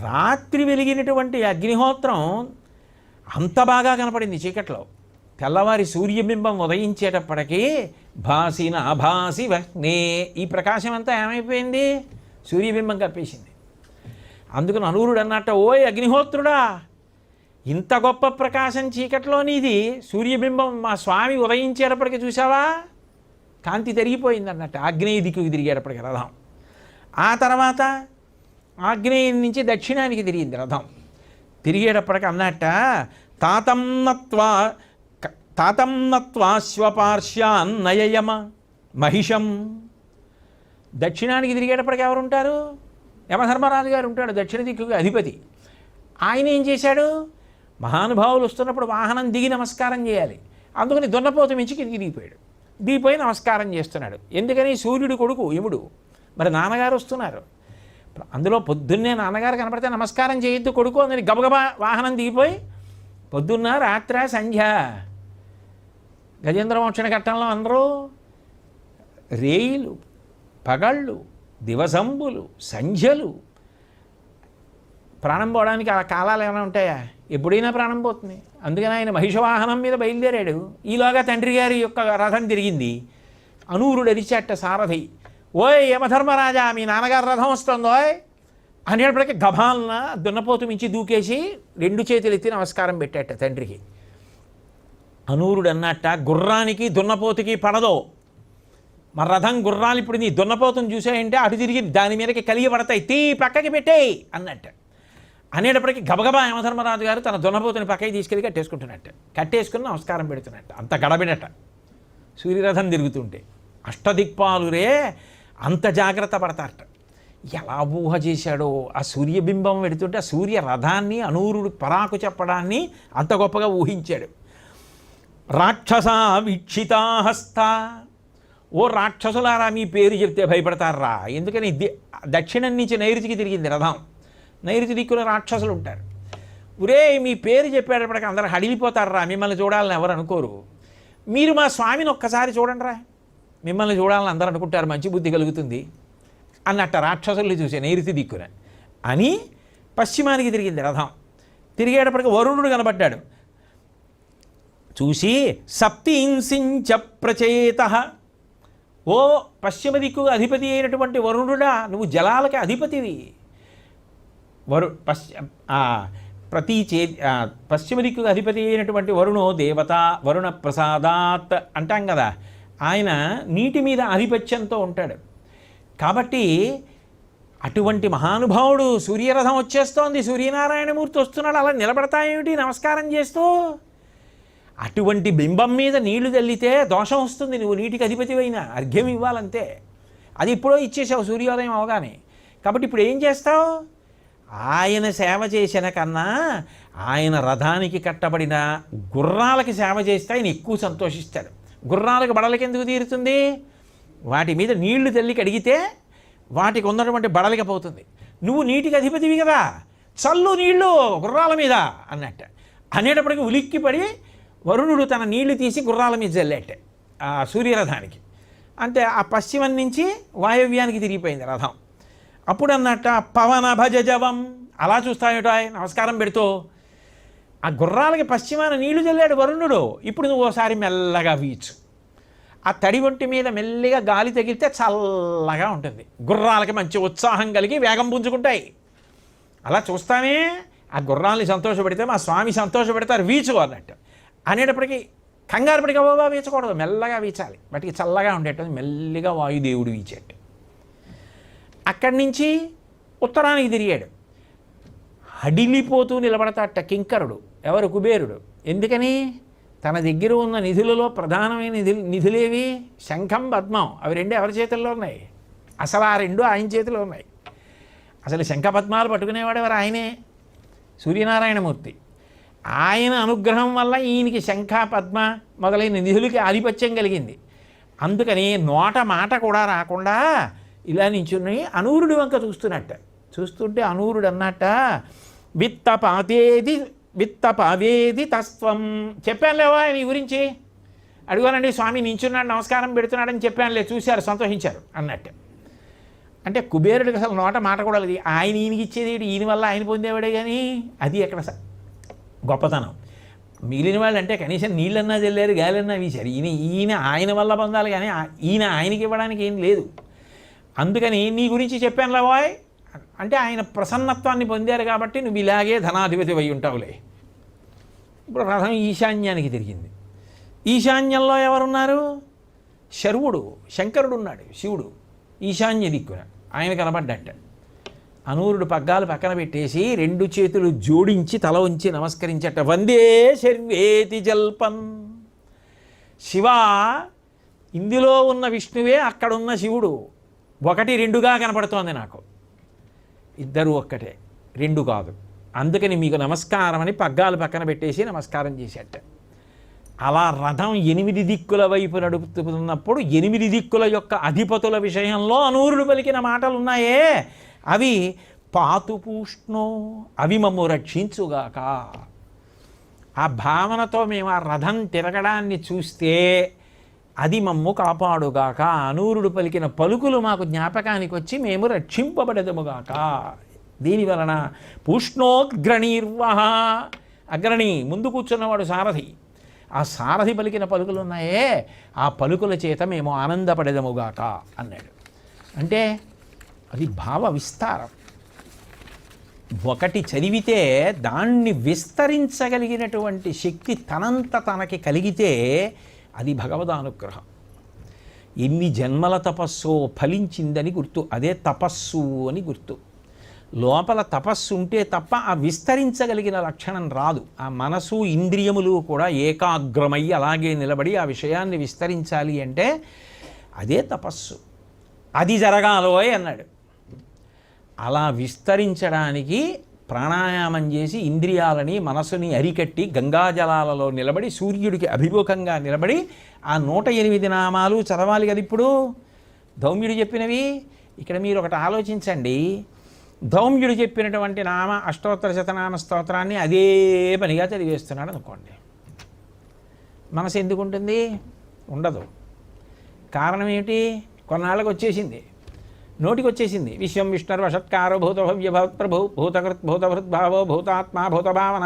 రాత్రి వెలిగినటువంటి అగ్నిహోత్రం అంత బాగా కనపడింది చీకట్లో. తెల్లవారి సూర్యబింబం ఉదయించేటప్పటికీ భాసిన ఆభాసి వహ్నే, ఈ ప్రకాశం అంతా ఏమైపోయింది? సూర్యబింబం కప్పేసింది. అందుకని అనూరుడు అన్నట్ట, ఓయ్ అగ్నిహోత్రుడా, ఇంత గొప్ప ప్రకాశం చీకట్లో నీది, సూర్యబింబం మా స్వామి ఉదయించేటప్పటికి చూసావా, కాంతి తిరిగిపోయింది అన్నట్టు. ఆగ్నేయ దిక్కుకి తిరిగేటప్పటికి రథం. ఆ తర్వాత ఆగ్నేయం నుంచి దక్షిణానికి తిరిగింది రథం. తిరిగేటప్పటికి అన్నట్ట, తాతం నత్వాశ్వపార్శ్యాన్నయమ మహిషం. దక్షిణానికి తిరిగేటప్పటికి ఎవరుంటారు? యమధర్మరాజు గారు ఉంటాడు, దక్షిణ దిక్కుకి అధిపతి. ఆయన ఏం చేశాడు? మహానుభావులు వస్తున్నప్పుడు వాహనం దిగి నమస్కారం చేయాలి. అందుకని దున్నపోతు మించి కిందికి దిగిపోయి నమస్కారం చేస్తున్నాడు. ఎందుకని? సూర్యుడు కొడుకు యముడు, మరి నాన్నగారు వస్తున్నారు. అందులో పొద్దున్నే నాన్నగారు కనపడితే నమస్కారం చేయొద్దు కొడుకు అని గబగబా వాహనం దిగిపోయి, పొద్దున్న రాత్ర సంధ్య గజేంద్ర మోక్షణ ఘట్టంలో అందరూ రేయిలు పగళ్ళు దివసంబులు సంధ్యలు. ప్రాణం పోవడానికి ఆ కాలాలు ఏమైనా ఉంటాయా? ఎప్పుడైనా ప్రాణం పోతుంది. అందుకని ఆయన మహిషవాహనం మీద బయలుదేరాడు. ఈలోగా తండ్రి గారి యొక్క రథం తిరిగింది. అనూరుడు అరిచాట సారథి, ఓయ్ యమధర్మరాజా, మీ నాన్నగారు రథం వస్తుందోయ్ అనేటప్పటికీ గభాలన దున్నపోతు మించి దూకేసి 2 చేతులు ఎత్తి నమస్కారం పెట్టాట తండ్రికి. అనూరుడు అన్నట్ట, గుర్రానికి దున్నపోతుకి పడదో, మన రథం గుర్రాలు ఇప్పుడు నీ దున్నపోతుని చూసాయంటే అటు తిరిగి దాని మీదకి కలిగి పడతాయి, పక్కకి పెట్టేయి అన్నట్టు. అనేటప్పటికీ గబగబా యమధర్మరాజు గారు తన దున్నపోతుని పక్కకి తీసుకెళ్ళి కట్టేసుకుంటున్నట్టు, కట్టేసుకుని నమస్కారం పెడుతున్నట్టు. అంత గడబిడట సూర్యరథం తిరుగుతుంటే. అష్టదిక్పాలురే అంత జాగ్రత్త పడతారట. ఎలా ఊహ చేశాడో ఆ సూర్యబింబం పెడుతుంటే, ఆ సూర్య రథాన్ని అనూరుడు పరాకు చెప్పడాన్ని అంత గొప్పగా ఊహించాడు. రాక్షసా వీక్షితాహస్త, ఓ రాక్షసులారా, మీ పేరు చెప్తే భయపడతారా? ఎందుకని దక్షిణం నుంచి నైరుతికి తిరిగింది రథం. నైరుతి దిక్కున రాక్షసులు ఉంటారు. ఒరే, మీ పేరు చెప్పేటప్పటికి అందరూ హడిలిపోతారా, మిమ్మల్ని చూడాలని ఎవరు అనుకోరు. మీరు మా స్వామిని ఒక్కసారి చూడండి రా, మిమ్మల్ని చూడాలని అందరూ అనుకుంటారు, మంచి బుద్ధి కలుగుతుంది అన్నట్ట రాక్షసుల్ని చూసే నైరుతి దిక్కున అని పశ్చిమానికి తిరిగింది రథం. తిరిగేటప్పటికి వరుణుడు కనబడ్డాడు. చూసి సప్తీంసించ ప్రచేత, ఓ పశ్చిమ దిక్కు అధిపతి అయినటువంటి వరుణుడా, నువ్వు జలాలకి అధిపతివి. పశ్చిమ దిక్కుకు అధిపతి అయినటువంటి వరుణో దేవత వరుణ ప్రసాదాత్ అంటాం కదా, ఆయన నీటి మీద ఆధిపత్యంతో ఉంటాడు. కాబట్టి అటువంటి మహానుభావుడు సూర్యరథం వచ్చేస్తోంది, సూర్యనారాయణమూర్తి వస్తున్నాడు, అలా నిలబడతాయేమిటి నమస్కారం చేస్తూ? అటువంటి బింబం మీద నీళ్లు చల్లితే దోషం వస్తుంది. నువ్వు నీటికి అధిపతివైనా అర్ఘ్యం ఇవ్వాలంతే. అది ఇప్పుడో ఇచ్చేసావు సూర్యోదయం అవగానే. కాబట్టి ఇప్పుడు ఏం చేస్తావు? ఆయన సేవ చేసిన కన్నా ఆయన రథానికి కట్టబడిన గుర్రాలకి సేవ చేస్తే ఆయన ఎక్కువ సంతోషిస్తాడు. గుర్రాలకు బడలకి ఎందుకు తీరుతుంది? వాటి మీద నీళ్లు తల్లి కడిగితే వాటికి ఉన్నటువంటి బడలిక పోతుంది. నువ్వు నీటికి అధిపతివి కదా, చల్లు నీళ్లు గుర్రాల మీద అన్నట్టు. అనేటప్పటికి ఉలిక్కిపడి వరుణుడు తన నీళ్లు తీసి గుర్రాల మీద చల్లేట్టే ఆ సూర్యరథానికి. అంటే ఆ పశ్చిమం నుంచి వాయవ్యానికి తిరిగిపోయింది రథం. అప్పుడు అన్నట్ట పవన భజజవం, అలా చూస్తాయట నమస్కారం పెడుతూ. ఆ గుర్రాలకి పశ్చిమాన నీళ్లు చల్లాడు వరుణుడు. ఇప్పుడు నువ్వు ఓసారి మెల్లగా వీచు. ఆ తడి ఒంటి మీద మెల్లిగా గాలి తగిలితే చల్లగా ఉంటుంది. గుర్రాలకి మంచి ఉత్సాహం కలిగి వేగం పుంజుకుంటాయి. అలా చూస్తానే ఆ గుర్రాలని సంతోషపెడితే మా స్వామి సంతోషపెడతారు, వీచు అన్నట్టు. అనేటప్పటికీ కంగారు పడిగా వీచకూడదు, మెల్లగా వీచాలి. వాటికి చల్లగా ఉండేటది. మెల్లిగా వాయుదేవుడు వీచేట్టు. అక్కడి నుంచి ఉత్తరానికి తిరిగాడు. హడిలిపోతూ నిలబడతాట కింకరుడు. ఎవరు? కుబేరుడు. ఎందుకని? తన దగ్గర ఉన్న నిధులలో ప్రధానమైన నిధులేవి? శంఖం, పద్మం. అవి రెండు ఎవరి చేతుల్లో ఉన్నాయి? అసలు ఆ రెండు ఆయన చేతిలో ఉన్నాయి. అసలు శంఖ పద్మాలు పట్టుకునేవాడు ఎవరు? ఆయనే, సూర్యనారాయణమూర్తి. ఆయన అనుగ్రహం వల్ల ఈయనకి శంఖ, పద్మ మొదలైన నిధులకి ఆధిపత్యం కలిగింది. అందుకని నోట మాట కూడా రాకుండా ఇలా నించుని అనూరుడి వంక చూస్తుంటే అనూరుడు అన్నట్ట విత్తపావేది తస్వం. చెప్పానులేవా నీ గురించి? అడుగునండి, స్వామి నించున్నాడు నమస్కారం పెడుతున్నాడని చెప్పానులే, చూశారు సంతోషించారు అన్నట్టు. అంటే కుబేరుడికి అసలు నోట మాట కూడా లేదు. ఆయన ఈయనకి ఇచ్చేది, ఈయన వల్ల ఆయన పొందేవాడే. కానీ అది ఎక్కడ గొప్పతనం. మిగిలిన వాళ్ళు అంటే కనీసం నీళ్ళన్నా చల్లారు, గాలన్నా వీశారు. ఈయన ఆయన వల్ల పొందాలి, కానీ ఈయన ఆయనకి ఇవ్వడానికి ఏం లేదు. అందుకని నీ గురించి చెప్పానులే బాయ్ అంటే ఆయన ప్రసన్నత్వాన్ని పొందారు కాబట్టి నువ్వు ఇలాగే ధనాధిపతి అయి ఉంటావులే. ఇప్పుడు రథం ఈశాన్యానికి తిరిగింది. ఈశాన్యంలో ఎవరున్నారు? శర్వుడు, శంకరుడు ఉన్నాడు, శివుడు ఈశాన్య దిక్కున. ఆయన కనబడ్డట. అనూరుడు పగ్గాలు పక్కన పెట్టేసి రెండు చేతులు జోడించి తల ఉంచి నమస్కరించట. వందే శర్వేతి జల్పన్. శివ, ఇందులో ఉన్న విష్ణువే అక్కడున్న శివుడు. ఒకటి రెండుగా కనపడుతోంది నాకు. ఇద్దరు ఒక్కటే, రెండు కాదు. అందుకని మీకు నమస్కారం అని పగ్గాలు పక్కన పెట్టేసి నమస్కారం చేసేట. అలా రథం 8 దిక్కుల వైపు నడుపుతున్నప్పుడు 8 దిక్కుల యొక్క అధిపతుల విషయంలో అనూరుడు పలికిన మాటలు ఉన్నాయే, అవి పాతుపూష్ణో, అవి మమ్ము రక్షించుగాక. ఆ భావనతో మేము ఆ రథం తిరగడాన్ని చూస్తే అది మమ్ము కాపాడుగాక. అనూరుడు పలికిన పలుకులు మాకు జ్ఞాపకానికి వచ్చి మేము రక్షింపబడదముగాక. దీనివలన పూష్ణోగ్రణీర్వహ, అగ్రణి ముందు కూర్చున్నవాడు సారథి. ఆ సారథి పలికిన పలుకులు ఉన్నాయే, ఆ పలుకుల చేత మేము ఆనందపడదముగాక అన్నాడు. అంటే అది భావ విస్తారం. ఒకటి చదివితే దాన్ని విస్తరించగలిగినటువంటి శక్తి తనంత తనకి కలిగితే అది భగవదానుగ్రహం. ఎన్ని జన్మల తపస్సు ఫలించిందని గుర్తు. అదే తపస్సు అని గుర్తు. లోపల తపస్సు ఉంటే తప్ప ఆ విస్తరించగలిగిన లక్షణం రాదు. ఆ మనసు ఇంద్రియములు కూడా ఏకాగ్రమై అలాగే నిలబడి ఆ విషయాన్ని విస్తరించాలి అంటే అదే తపస్సు. అది జరగాలోయ్ అన్నాడు. అలా విస్తరించడానికి ప్రాణాయామం చేసి ఇంద్రియాలని మనసుని అరికట్టి గంగాజలాలలో నిలబడి సూర్యుడికి అభిముఖంగా నిలబడి ఆ 108 నామాలు చదవాలి కదా. ఇప్పుడు ధౌమ్యుడు చెప్పినవి ఇక్కడ మీరు ఒకటి ఆలోచించండి. ధౌమ్యుడు చెప్పినటువంటి నామ అష్టోత్తర శతనామ స్తోత్రాన్ని అదే పనిగా చదివేస్తున్నాడు అనుకోండి, మనసు ఎందుకు ఉంటుంది? ఉండదు. కారణం ఏమిటి? కొన్నాళ్ళకు వచ్చేసింది, నోటికి వచ్చేసింది. విశ్వం విష్ణుర్వషత్కారో భూతభవ్యభవత్ప్రభు భూతకృత్ భూతభృద్భావో భూతాత్మా భూతభావన.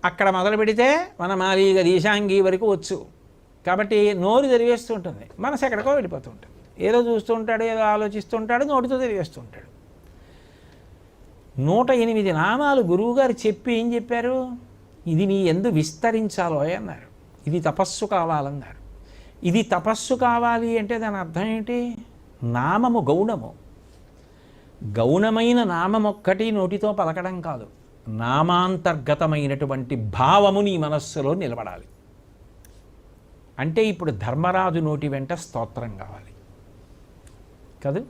అక్కడ మొదలు పెడితే వనమాలీగ దీశాంగి వరకు వచ్చు. కాబట్టి నోరు తెరివేస్తూ ఉంటుంది, మనసు ఎక్కడికో వెళ్ళిపోతూ ఉంటుంది, ఏదో చూస్తూ ఉంటాడు, ఏదో ఆలోచిస్తూ ఉంటాడు, నోటితో తెరివేస్తూ ఉంటాడు. 108 నామాలు గురువుగారు చెప్పి ఏం చెప్పారు? ఇది నీ యందు విస్తరించాలో అన్నారు. ఇది తపస్సు కావాలన్నారు. ఇది తపస్సు కావాలి అంటే దాని అర్థం ఏంటి? నామము గౌణము. గౌణమైన నామం ఒక్కటి నోటితో పలకడం కాదు, నామాంతర్గతమైనటువంటి భావము నీ మనస్సులో నిలబడాలి. అంటే ఇప్పుడు ధర్మరాజు నోటి వెంట స్తోత్రం కావాలి కాదు.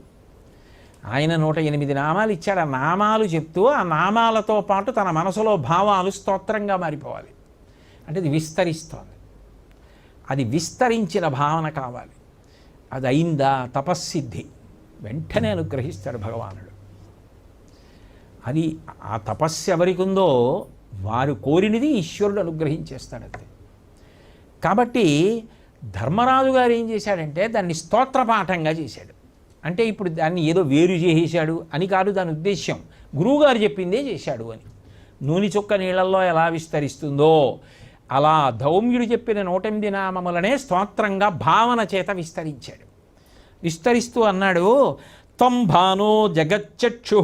ఆయన 108 నామాలు ఇచ్చాడు. ఆ నామాలు చెప్తూ ఆ నామాలతో పాటు తన మనసులో భావాలు స్తోత్రంగా మారిపోవాలి. అంటే అది విస్తరిస్తోంది. అది విస్తరించిన భావన కావాలి. అది అయిందా తపస్సిద్ధి, వెంటనే అనుగ్రహిస్తాడు భగవానుడు. అది ఆ తపస్సు ఎవరికి ఉందో వారు కోరినది ఈశ్వరుడు అనుగ్రహించేస్తాడు అంతే. కాబట్టి ధర్మరాజు గారు ఏం చేశాడంటే దాన్ని స్తోత్రపాఠంగా చేశాడు. అంటే ఇప్పుడు దాన్ని ఏదో వేరు చేసేశాడు అని కాదు దాని ఉద్దేశ్యం, గురువుగారు చెప్పిందే చేశాడు అని. నూనె చుక్క నీళ్ళల్లో ఎలా విస్తరిస్తుందో అలా ధౌమ్యుడు చెప్పిన 108 నామములనే స్తోత్రంగా భావన చేత విస్తరించాడు. విస్తరిస్తూ అన్నాడు, త్వం భానో జగచ్చక్షు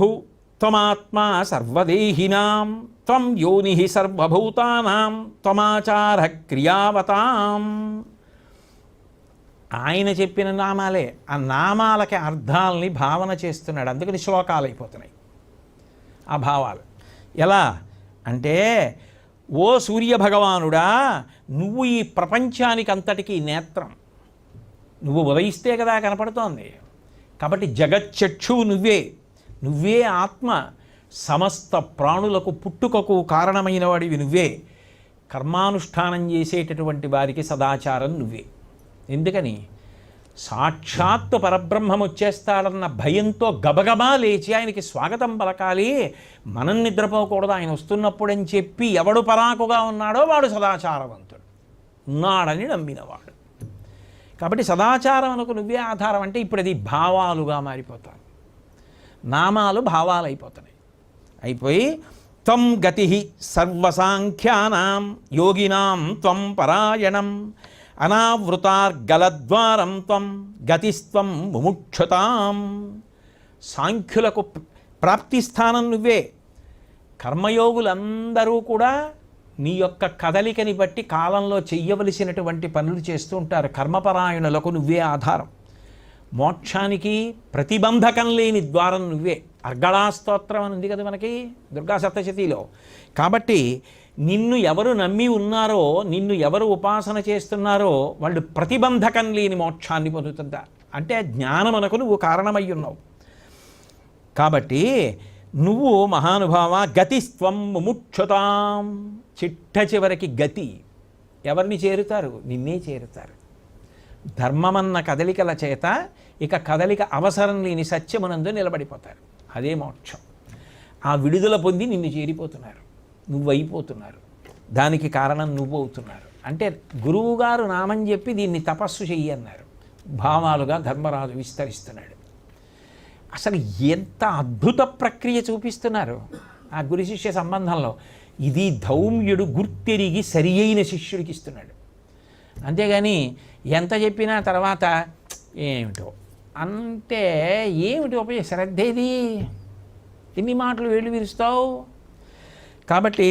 త్వమాత్మా సర్వదేహినాం త్వం యోని సర్వభూతానాం త్వమాచార క్రియావతాం. ఆయన చెప్పిన నామాలే, ఆ నామాలకి అర్థాలని భావన చేస్తున్నాడు. అందుకని శ్లోకాలు అయిపోతున్నాయి ఆ భావాలు. ఎలా అంటే, ఓ సూర్యభగవానుడా, నువ్వు ఈ ప్రపంచానికి అంతటికీ నేత్రం. నువ్వు ఉదయిస్తే కదా కనపడుతోంది. కాబట్టి జగచ్చక్షువు నువ్వే, నువ్వే ఆత్మ. సమస్త ప్రాణులకు పుట్టుకకు కారణమైన వాడివి నువ్వే. కర్మానుష్ఠానం చేసేటటువంటి వారికి సదాచారం నువ్వే. ఎందుకని? సాక్షాత్తు పరబ్రహ్మం వచ్చేస్తాడన్న భయంతో గబగబా లేచి ఆయనకి స్వాగతం పలకాలి. మనం నిద్రపోకూడదు ఆయన వస్తున్నప్పుడని చెప్పి ఎవడు పరాకుగా ఉన్నాడో వాడు సదాచారవంతుడు, ఉన్నాడని నమ్మినవాడు. కాబట్టి సదాచారం అనుకు నువ్వే ఆధారం. అంటే ఇప్పుడు అది భావాలుగా మారిపోతాయి, నామాలు భావాలు అయిపోతున్నాయి. అయిపోయి త్వం గతి సర్వసాంఖ్యానాం యోగినాం త్వం పరాయణం అనావృతార్గలద్వారం త్వం గతిస్త్వం ముముక్షతాం. సాంఖ్యులకు ప్రాప్తి స్థానం నువ్వే. కర్మయోగులందరూ కూడా నీ యొక్క కదలికని బట్టి కాలంలో చెయ్యవలసినటువంటి పనులు చేస్తూ ఉంటారు. కర్మపరాయణులకు నువ్వే ఆధారం. మోక్షానికి ప్రతిబంధకం లేని ద్వారం నువ్వే. అర్గళాస్తోత్రం అని ఉంది కదా మనకి దుర్గా సప్తశతిలో. కాబట్టి నిన్ను ఎవరు నమ్మి ఉన్నారో, నిన్ను ఎవరు ఉపాసన చేస్తున్నారో వాళ్ళు ప్రతిబంధకం లేని మోక్షాన్ని పొందుతుంటారు. అంటే జ్ఞానమునకు నువ్వు కారణమై ఉన్నావు. కాబట్టి నువ్వు మహానుభావ గతిస్త్వం ముముక్షతాం. చిట్ట చివరికి గతి ఎవరిని చేరుతారు? నిన్నే చేరుతారు. ధర్మమన్న కదలికల చేత ఇక కదలిక అవసరం లేని సత్యమునందు నిలబడిపోతారు. అదే మోక్షం. ఆ విడుదల పొంది నిన్ను చేరిపోతున్నారు, నువ్వైపోతున్నారు. దానికి కారణం నువ్వు అవుతున్నారు. అంటే గురువుగారు నామని చెప్పి దీన్ని తపస్సు చెయ్యి అన్నారు. భావాలుగా ధర్మరాజు విస్తరిస్తున్నాడు. అసలు ఎంత అద్భుత ప్రక్రియ చూపిస్తున్నారు ఆ గురు శిష్య సంబంధంలో. ఇది ధౌమ్యుడు గుర్తెరిగి సరి అయిన శిష్యుడికి ఇస్తున్నాడు. అంతేగాని ఎంత చెప్పినా తర్వాత ఏమిటో అంటే ఏమిటి ఉపయోగ శ్రద్ధేది, ఎన్ని మాటలు వేళ్ళు విరుస్తావు. కాబట్టి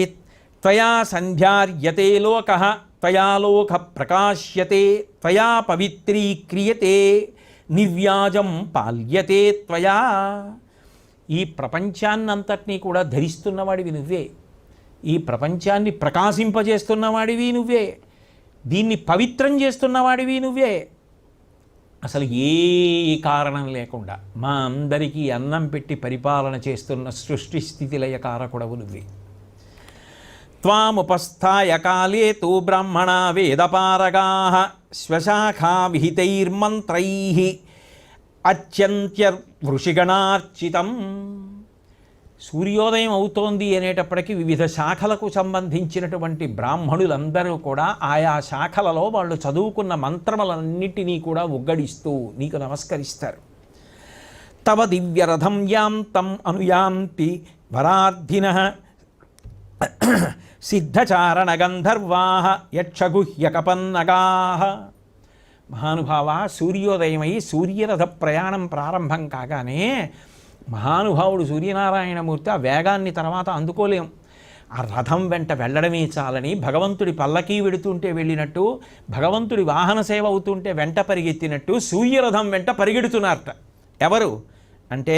త్వయా సంధ్యార్యతే లోకః త్వయా లోక ప్రకాశ్యతే త్వయా పవిత్రీక్రియతే నివ్యాజం పాల్యతే త్వయా. ఈ ప్రపంచాన్నంతటినీ కూడా ధరిస్తున్నవాడివి నువ్వే. ఈ ప్రపంచాన్ని ప్రకాశింపజేస్తున్నవాడివి నువ్వే. దీన్ని పవిత్రం చేస్తున్నవాడివి నువ్వే. అసలు ఏ కారణం లేకుండా మా అందరికీ అన్నం పెట్టి పరిపాలన చేస్తున్న సృష్టి స్థితి లయకారకుడవు నువ్వే. త్వాముపస్థాయ కాలే తు బ్రాహ్మణ వేదపారగాః స్వశాఖా విహితైర్మంత్రైః అత్యంత్యవృషిగణార్చితం. సూర్యోదయం అవుతోంది అనేటప్పటికీ వివిధ శాఖలకు సంబంధించినటువంటి బ్రాహ్మణులందరూ కూడా ఆయా శాఖలలో వాళ్ళు చదువుకున్న మంత్రములన్నిటినీ కూడా ఉగ్గడిస్తూ నీకు నమస్కరిస్తారు. తవ దివ్యరథం యాంతం అనుయాంతి వరార్థినః సిద్ధచారణ గంధర్వా యక్షగుహ్యకపన్నగా. మహానుభావ, సూర్యోదయమై సూర్యరథ ప్రయాణం ప్రారంభం కాగానే మహానుభావుడు సూర్యనారాయణమూర్తి ఆ వేగాన్ని తర్వాత అందుకోలేం. ఆ రథం వెంట వెళ్ళడమే చాలని భగవంతుడి పల్లకీ వెడుతుంటే వెళ్ళినట్టు, భగవంతుడి వాహన సేవ అవుతుంటే వెంట పరిగెత్తినట్టు సూర్యరథం వెంట పరిగెడుతున్నారట. ఎవరు అంటే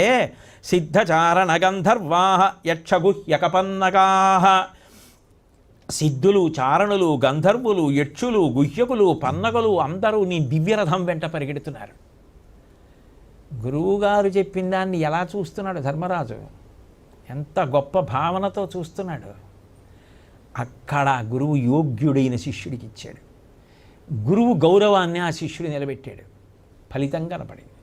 సిద్ధచారణ గంధర్వా యక్షగుహ్యకపన్నగా. సిద్ధులు, చారణులు, గంధర్వులు, యక్షులు, గుహ్యకులు, పన్నగలు అందరూ నీ దివ్యరథం వెంట పరిగెడుతున్నారు. గురువుగారు చెప్పిన దాన్ని ఎలా చూస్తున్నాడు ధర్మరాజు, ఎంత గొప్ప భావనతో చూస్తున్నాడు. అక్కడ గురువు యోగ్యుడైన శిష్యుడికి ఇచ్చాడు. గురువు గౌరవాన్ని ఆ శిష్యుడు నిలబెట్టాడు. ఫలితం కనపడింది.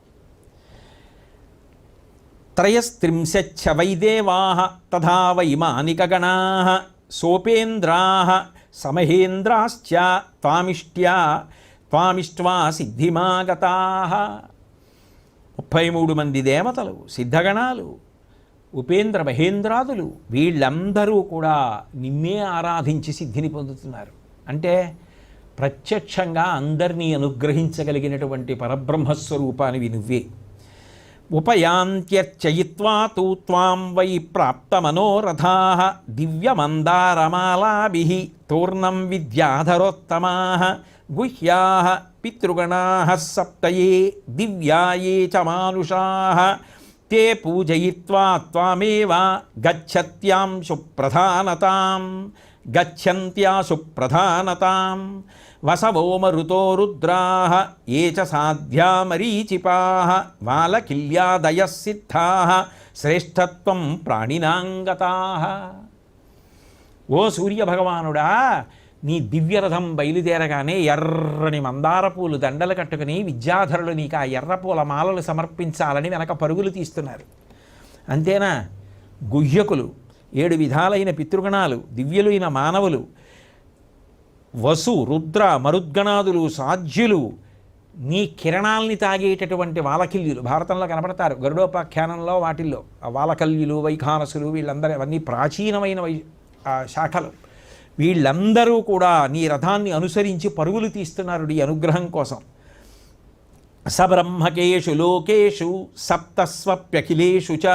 త్రయస్త్రింశచ్చ వైదేవాః తథా వైమానికగణాః సోపేంద్రాః సమహేంద్రాశ్చ త్వామిష్ట్వా సిద్ధిమాగతాః. 33 మంది దేవతలు, సిద్ధగణాలు, ఉపేంద్ర మహేంద్రాదులు వీళ్ళందరూ కూడా నిన్నే ఆరాధించి సిద్ధిని పొందుతున్నారు. అంటే ప్రత్యక్షంగా అందరినీ అనుగ్రహించగలిగినటువంటి పరబ్రహ్మస్వరూపానివి నువ్వే. ఉపయాంత్యర్చయిత్వా తు త్వాం వై ప్రాప్తమనోరథాః దివ్యమందారమాలాభిః తూర్ణం విద్యాధరోత్తమాః గుహ్యాః పితృగణాః సప్తయే దివ్యాయే చ మానుషాః తే పూజయిత్వా త్వామేవ గచ్చత్యాశు ప్రధానతాం వసవో మరుతో రుద్రాః ఏ చ సాధ్యా మరీచిపాః వాలకిల్యాదయః సిద్ధాః శ్రేష్ఠత్వం ప్రాణినాంగతాః. ఓ సూర్యభగవానుడా, నీ దివ్యరథం బయలుదేరగానే ఎర్రని మందార పూలు దండలు కట్టుకుని విద్యాధరులు నీకు ఆ ఎర్రపూల మాలలు సమర్పించాలని వెనక పరుగులు తీస్తున్నారు. అంతేనా? గుహ్యకులు, 7 విధాలైన పితృగణాలు, దివ్యులైన మానవులు, వసు రుద్ర మరుద్గణాదులు, సాధ్యులు, నీ కిరణాల్ని తాగేటటువంటి వాలకిల్యులు భారతంలో కనపడతారు. గరుడోపాఖ్యానంలో వాటిల్లో ఆ వాలకల్యులు, వైఖానసులు వీళ్ళందరూ అవన్నీ ప్రాచీనమైన శాఖలు. వీళ్ళందరూ కూడా నీ రథాన్ని అనుసరించి పరుగులు తీస్తున్నారు నీ అనుగ్రహం కోసం. సబ్రహ్మకేషు లోకేషు సప్తస్వప్యఖిలేషు చ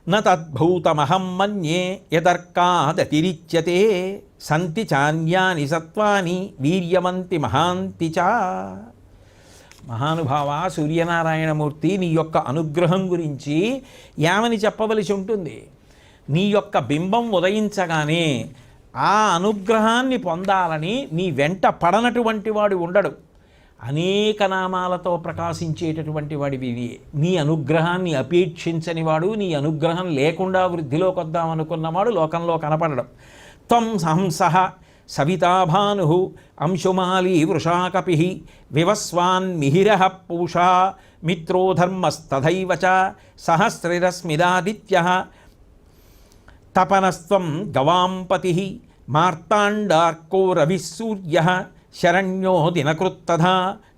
న తద్భూతమహం మన్యే యదర్కాదతిరిచ్యతే సంతి చాన్యాని సత్వాని వీర్యమంతి మహాంతి చ. మహానుభావ, సూర్యనారాయణమూర్తి నీ యొక్క అనుగ్రహం గురించి ఏమని చెప్పవలసి ఉంటుంది? నీ యొక్క బింబం ఉదయించగానే ఆ అనుగ్రహాన్ని పొందాలని నీ వెంట పడనటువంటి వాడు ఉండడు. అనేక నామాలతో ప్రకాశించేటటువంటి వాడివి. నీ అనుగ్రహాన్ని అపేక్షించని వాడు, నీ అనుగ్రహం లేకుండా వృద్ధిలోకి వద్దామనుకున్నవాడు లోకంలో కనపడడం. త్వం హంసః సవితాభాను అంశుమాలీ వృషాకపి వివస్వాన్మిహిరః పూషా మిత్రో ధర్మస్తథైవ చ సహస్రరశ్మిదాదిత్యః తపనస్త్వం గవాంపతి మార్తాండార్కో రవిః సూర్యః శరణ్యో దినకృత్తథా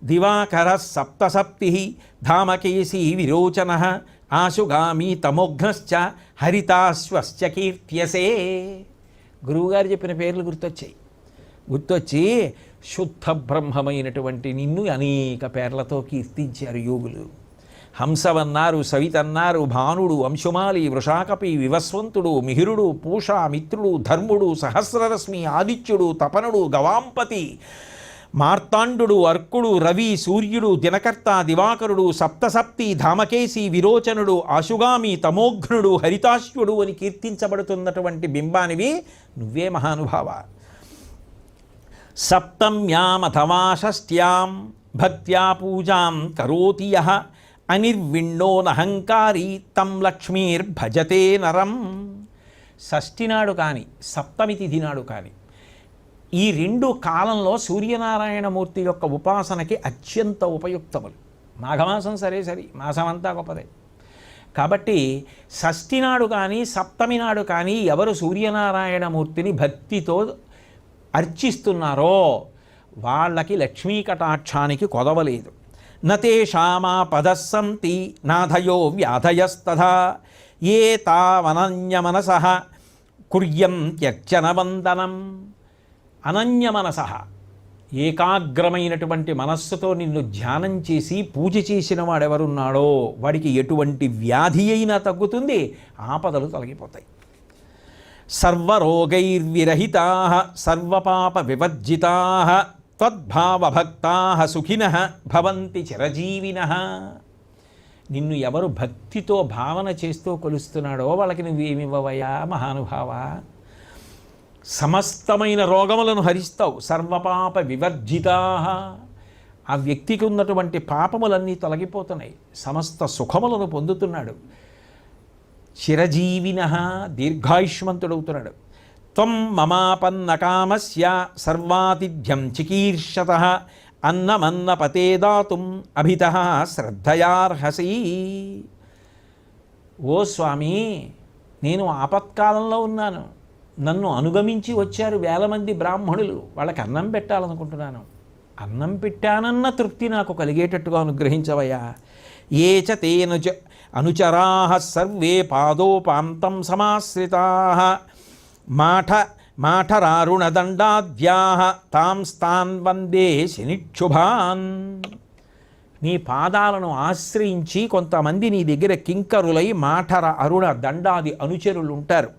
దివాకరः సప్తసప్తిః ధామకేశీ విరోచనః ఆశుగామీ తమోఘ్నశ్చ హరితాశ్వశ్చ కీర్త్యసే. గురువుగారు చెప్పిన పేర్లు గుర్తొచ్చి శుద్ధ బ్రహ్మమైనటువంటి నిన్ను అనేక పేర్లతో కీర్తించారు యోగులు. హంసవన్నారు, సవితన్నారు, భానుడు, అంశుమాలి, వృషాకపి, వివస్వంతుడు, మిహిరుడు, పూష, మిత్రుడు, ధర్ముడు, సహస్రరశ్మి, ఆదిత్యుడు, తపనుడు, గవాంపతి, మార్తాండు, అర్కుడు, రవి, సూర్యుడు, దినకర్త, దివాకరుడు, సప్తసప్తి, ధామకేశి, విరోచనుడు, ఆశుగామి, తమోఘ్నుడు, హరితాశ్వుడు అని కీర్తించబడుతున్నటువంటి బింబానివి నువ్వే మహానుభావ. సప్తమ్యామథవా షష్ట్యాం భక్త్యా పూజాం కరోతి యః అనిర్విణ్ణోనహంకారీ తం లక్ష్మీర్భజతే నరం. షష్ఠి నాడు కానీ సప్తమి తిథి నాడు కానీ ఈ 2 కాలంలో సూర్యనారాయణమూర్తి యొక్క ఉపాసనకి అత్యంత ఉపయుక్తములు. మాఘమాసం సరే మాసమంతా గొప్పదే. కాబట్టి షష్ఠి నాడు కానీ సప్తమి నాడు కానీ ఎవరు సూర్యనారాయణమూర్తిని భక్తితో అర్చిస్తున్నారో వాళ్ళకి లక్ష్మీ కటాక్షానికి కొదవలేదు. నతేషామాపదః సంతి నాథయో వ్యాధయస్తథా ఏ తావనన్యమనసః కుర్యం త్యర్చన వందనం. అనన్యమనసః, ఏకాగ్రమైనటువంటి మనస్సుతో నిన్ను ధ్యానం చేసి పూజ చేసిన వాడెవరున్నాడో వాడికి ఎటువంటి వ్యాధి అయినా తగ్గుతుంది, ఆపదలు తొలగిపోతాయి. సర్వరోగైర్విరహితాః సర్వపాప వివర్జితాః త్వద్భావభక్తాః సుఖినః భవంతి చిరజీవినః. నిన్ను ఎవరు భక్తితో భావన చేస్తూ కొలుస్తున్నాడో వాళ్ళకి నువ్వేమివ్వవయ్యా మహానుభావా? సమస్తమైన రోగములను హరిస్తావు. సర్వపాప వివర్జితాః, ఆ వ్యక్తికి ఉన్నటువంటి పాపములన్నీ తొలగిపోతున్నాయి, సమస్త సుఖములను పొందుతున్నాడు. చిరజీవినః, దీర్ఘాయుష్మంతుడవుతున్నాడు. త్వం మమాపన్న కామస్య సర్వాతిథ్యం చికీర్షతః అన్నమన్నపతే దాతుం అభితః శ్రద్ధయార్హసి. ఓ స్వామి, నేను ఆపత్కాలంలో ఉన్నాను, నన్ను అనుగమించి వచ్చారు వేల మంది బ్రాహ్మణులు, వాళ్ళకి అన్నం పెట్టాలనుకుంటున్నాను. అన్నం పెట్టానన్న తృప్తి నాకు కలిగేటట్టుగా అనుగ్రహించవయ్యా. ఏ చ తేనుచ అనుచరాః సర్వే పాదోపాంతం సమాశ్రితాః మాఠరారుణదండాద్యాః తాంస్తాన్ వందే శనిక్షుభాన్. నీ పాదాలను ఆశ్రయించి కొంతమంది నీ దగ్గర కింకరులై మాఠర అరుణ దండాది అనుచరులు ఉంటారు.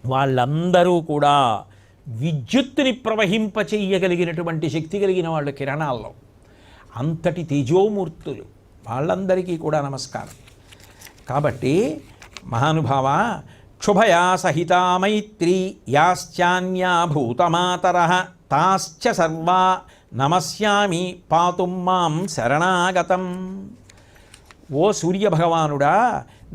వాళ్ళందరూ కూడా విద్యుత్తుని ప్రవహింపచేయగలిగినటువంటి శక్తి కలిగిన వాళ్ళు కిరణాల్లో, అంతటి తేజోమూర్తులు, వాళ్ళందరికీ కూడా నమస్కారం. కాబట్టి మహానుభావ, క్షుభయా సహితా మైత్రీ యాశ్చాన్యా భూతమాతరః తాశ్చ సర్వా నమస్యామి పాతుం మాం శరణాగతం. ఓ సూర్యభగవానుడా,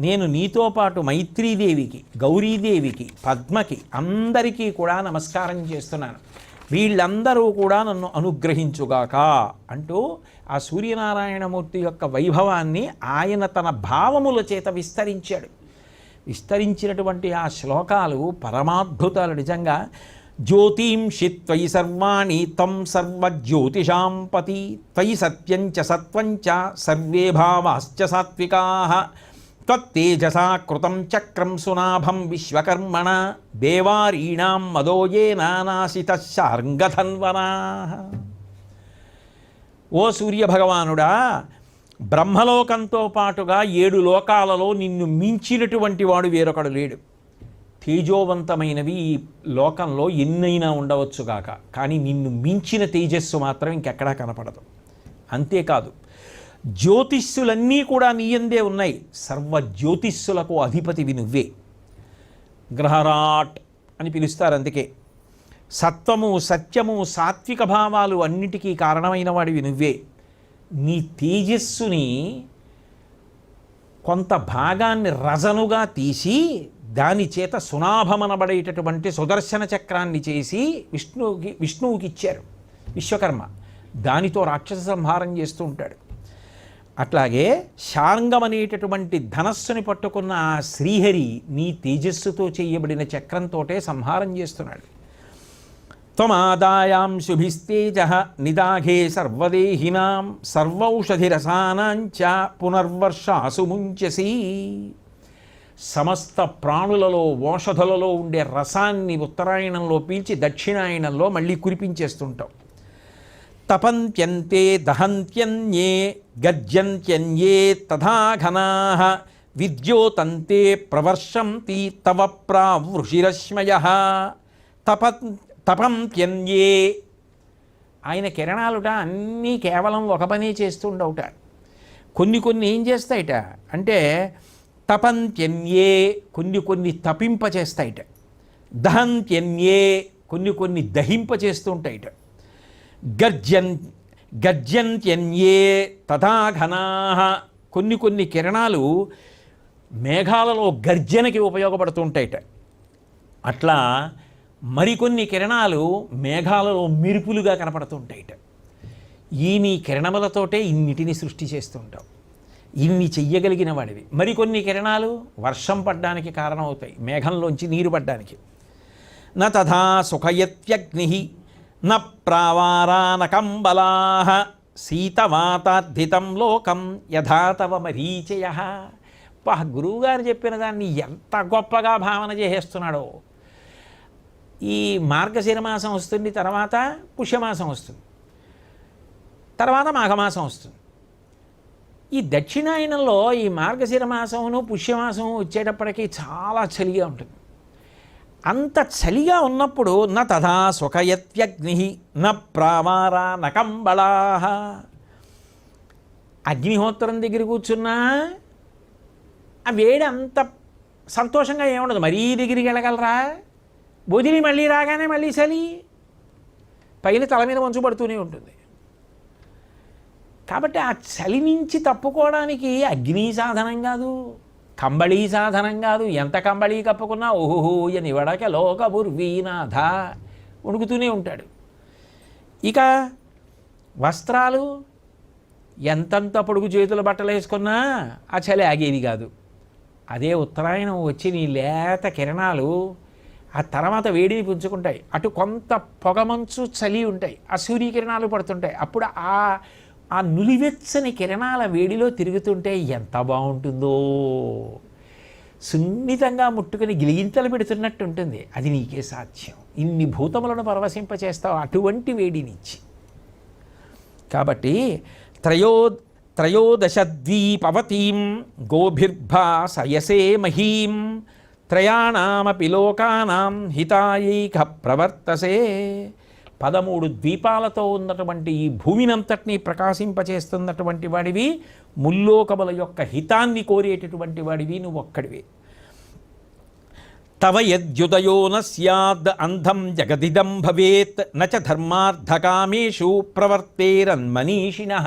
నేను నీతో పాటు మైత్రీదేవికి, గౌరీదేవికి, పద్మకి, అందరికీ కూడా నమస్కారం చేస్తున్నాను. వీళ్ళందరూ కూడా నన్ను అనుగ్రహించుగాక అంటూ ఆ సూర్యనారాయణమూర్తి యొక్క వైభవాన్ని ఆయన తన భావముల చేత విస్తరించాడు. విస్తరించినటువంటి ఆ శ్లోకాలు పరమాద్భుతాలు నిజంగా. జ్యోతింషి త్వయి సర్వాణి తం సర్వజ్యోతిషాం పతి త్వయి సత్యంచ సత్వంచ సర్వే భావాశ్చ సాత్వికాః త్వత్తేజసా కృతం చక్రం సునాభం విశ్వకర్మణ దేవారీణాం మదోయేన నాసితః శార్ంగధన్వనాః. ఓ సూర్యభగవానుడా, బ్రహ్మలోకంతో పాటుగా 7 లోకాలలో నిన్ను మించినటువంటి వాడు వేరొకడు లేడు. తేజోవంతమైనవి ఈ లోకంలో ఎన్నైనా ఉండవచ్చుగాక, కానీ నిన్ను మించిన తేజస్సు మాత్రం ఇంకెక్కడా కనపడదు. అంతేకాదు, జ్యోతిష్యులన్నీ కూడా నీయందే ఉన్నాయి. సర్వ జ్యోతిష్యులకు అధిపతివి నువ్వే. గ్రహరాట్ అని పిలుస్తారు. అందుకే సత్వము, సత్యము, సాత్విక భావాలు అన్నిటికీ కారణమైన వాడివి నువ్వే. నీ తేజస్సుని కొంత భాగాన్ని రజనుగా తీసి దాని చేత సునాభమనబడేటటువంటి సుదర్శన చక్రాన్ని చేసి విష్ణువుకి ఇచ్చారు విశ్వకర్మ. దానితో రాక్షస సంహారం చేస్తూ ఉంటాడు. అట్లాగే శార్ంగం అనేటటువంటి ధనస్సుని పట్టుకున్న ఆ శ్రీహరి నీ తేజస్సుతో చేయబడిన చక్రంతోటే సంహారం చేస్తున్నాడు. త్వమాదాయాం శుభిస్తేజః నిదాఘే సర్వదేహినాం సర్వౌషధిరసానాంచ పునర్వర్షాసు ముంచసి. సమస్త ప్రాణులలో, ఓషధులలో ఉండే రసాన్ని ఉత్తరాయణంలో పీల్చి దక్షిణాయనంలో మళ్ళీ కురిపించేస్తుంటాం. తపంత్యంతే దహంత్యన్యే గర్జంత్యన్యే తథా ఘనాః విద్యోతంతే ప్రవర్షంతి తవ ప్రావృషిరశ్మయః. తపంత్యన్యే, ఆయన కిరణాలుట అన్నీ కేవలం ఒక పని చేస్తుండవుట. కొన్ని ఏం చేస్తాయిట అంటే తపంత్యన్యే, కొన్ని తపింపచేస్తాయిట. దహంత్యన్యే, కొన్ని దహింపచేస్తుంటాయిట. గర్జంత్యన్యే తథా ఘనాః, కొన్ని కిరణాలు మేఘాలలో గర్జనకి ఉపయోగపడుతుంటాయిట. అట్లా మరికొన్ని కిరణాలు మేఘాలలో మెరుపులుగా కనపడుతుంటాయిట. ఈ నీ కిరణములతోటే ఇన్నిటిని సృష్టి చేస్తుంటావు. ఇన్ని చెయ్యగలిగిన వాడివి. మరికొన్ని కిరణాలు వర్షం పడ్డానికి కారణమవుతాయి, మేఘంలోంచి నీరు పడ్డానికి. న తథా సుఖయత్యగ్ని న ప్రావారానకంబలాః శీతవాతాద్ధితం లోకం యథా తవ మరీచయః. గురువుగారు చెప్పిన దాన్ని ఎంత గొప్పగా భావన చేసేస్తున్నాడో. ఈ మార్గశిర మాసం వస్తుంది, తర్వాత పుష్యమాసం వస్తుంది, తర్వాత మాఘమాసం వస్తుంది. ఈ దక్షిణాయనంలో ఈ మార్గశిర మాసమును పుష్యమాసం వచ్చేటప్పటికీ చాలా చలిగా ఉంటుంది. అంత చలిగా ఉన్నప్పుడు న తథా సుఖయత్యగ్ని న ప్రావార న కంబళా. అగ్నిహోత్రం దగ్గర కూర్చున్నా ఆ వేడి అంత సంతోషంగా ఏముండదు. మరీ దగ్గరికి వెళ్ళగలరా? వదిలి మళ్ళీ రాగానే మళ్ళీ చలి, పైన తల మీద మంచు పడుతూనే ఉంటుంది. కాబట్టి ఆ చలి నుంచి తప్పుకోవడానికి అగ్ని సాధనం కాదు, కంబళీ సాధనం కాదు. ఎంత కంబళీ కప్పుకున్నా ఓహో అని వడక లోకబుర్వీనాథ వణుకుతూనే ఉంటాడు. ఇక వస్త్రాలు ఎంతంత పొడుగు చేతుల బట్టలు వేసుకున్నా ఆ చలి ఆగేది కాదు. అదే ఉత్తరాయణం వచ్చి నీ లేత కిరణాలు ఆ తర్వాత వేడిని పుంజుకుంటాయి. అటు కొంత పొగమంచు చలి ఉంటాయి, ఆ సూర్యకిరణాలు పడుతుంటాయి. అప్పుడు ఆ నులివెచ్చని కిరణాల వేడిలో తిరుగుతుంటే ఎంత బాగుంటుందో. సున్నితంగా ముట్టుకుని గిలిగింతలు పెడుతున్నట్టు ఉంటుంది. అది నీకే సాధ్యం. ఇన్ని భూతములను పరవశింపచేస్తావు అటువంటి వేడినిచ్చి. కాబట్టి త్రయోదశద్వీపవతీం గోభిర్భా సయసే మహీం త్రయాణమపి లోకానాం హితాయైక ప్రవర్తసే. 13 ద్వీపాలతో ఉన్నటువంటి ఈ భూమినంతటినీ ప్రకాశింపచేస్తున్నటువంటి వాడివి, ముల్లోకముల యొక్క హితాన్ని కోరేటటువంటి వాడివి నువ్వు ఒక్కడివి. తవ యద్యుదయో న స్యాద్ అంధం జగదిదం భవేత్ నచ ధర్మార్థకామేషు ప్రవర్తేరన్మనీషిణః.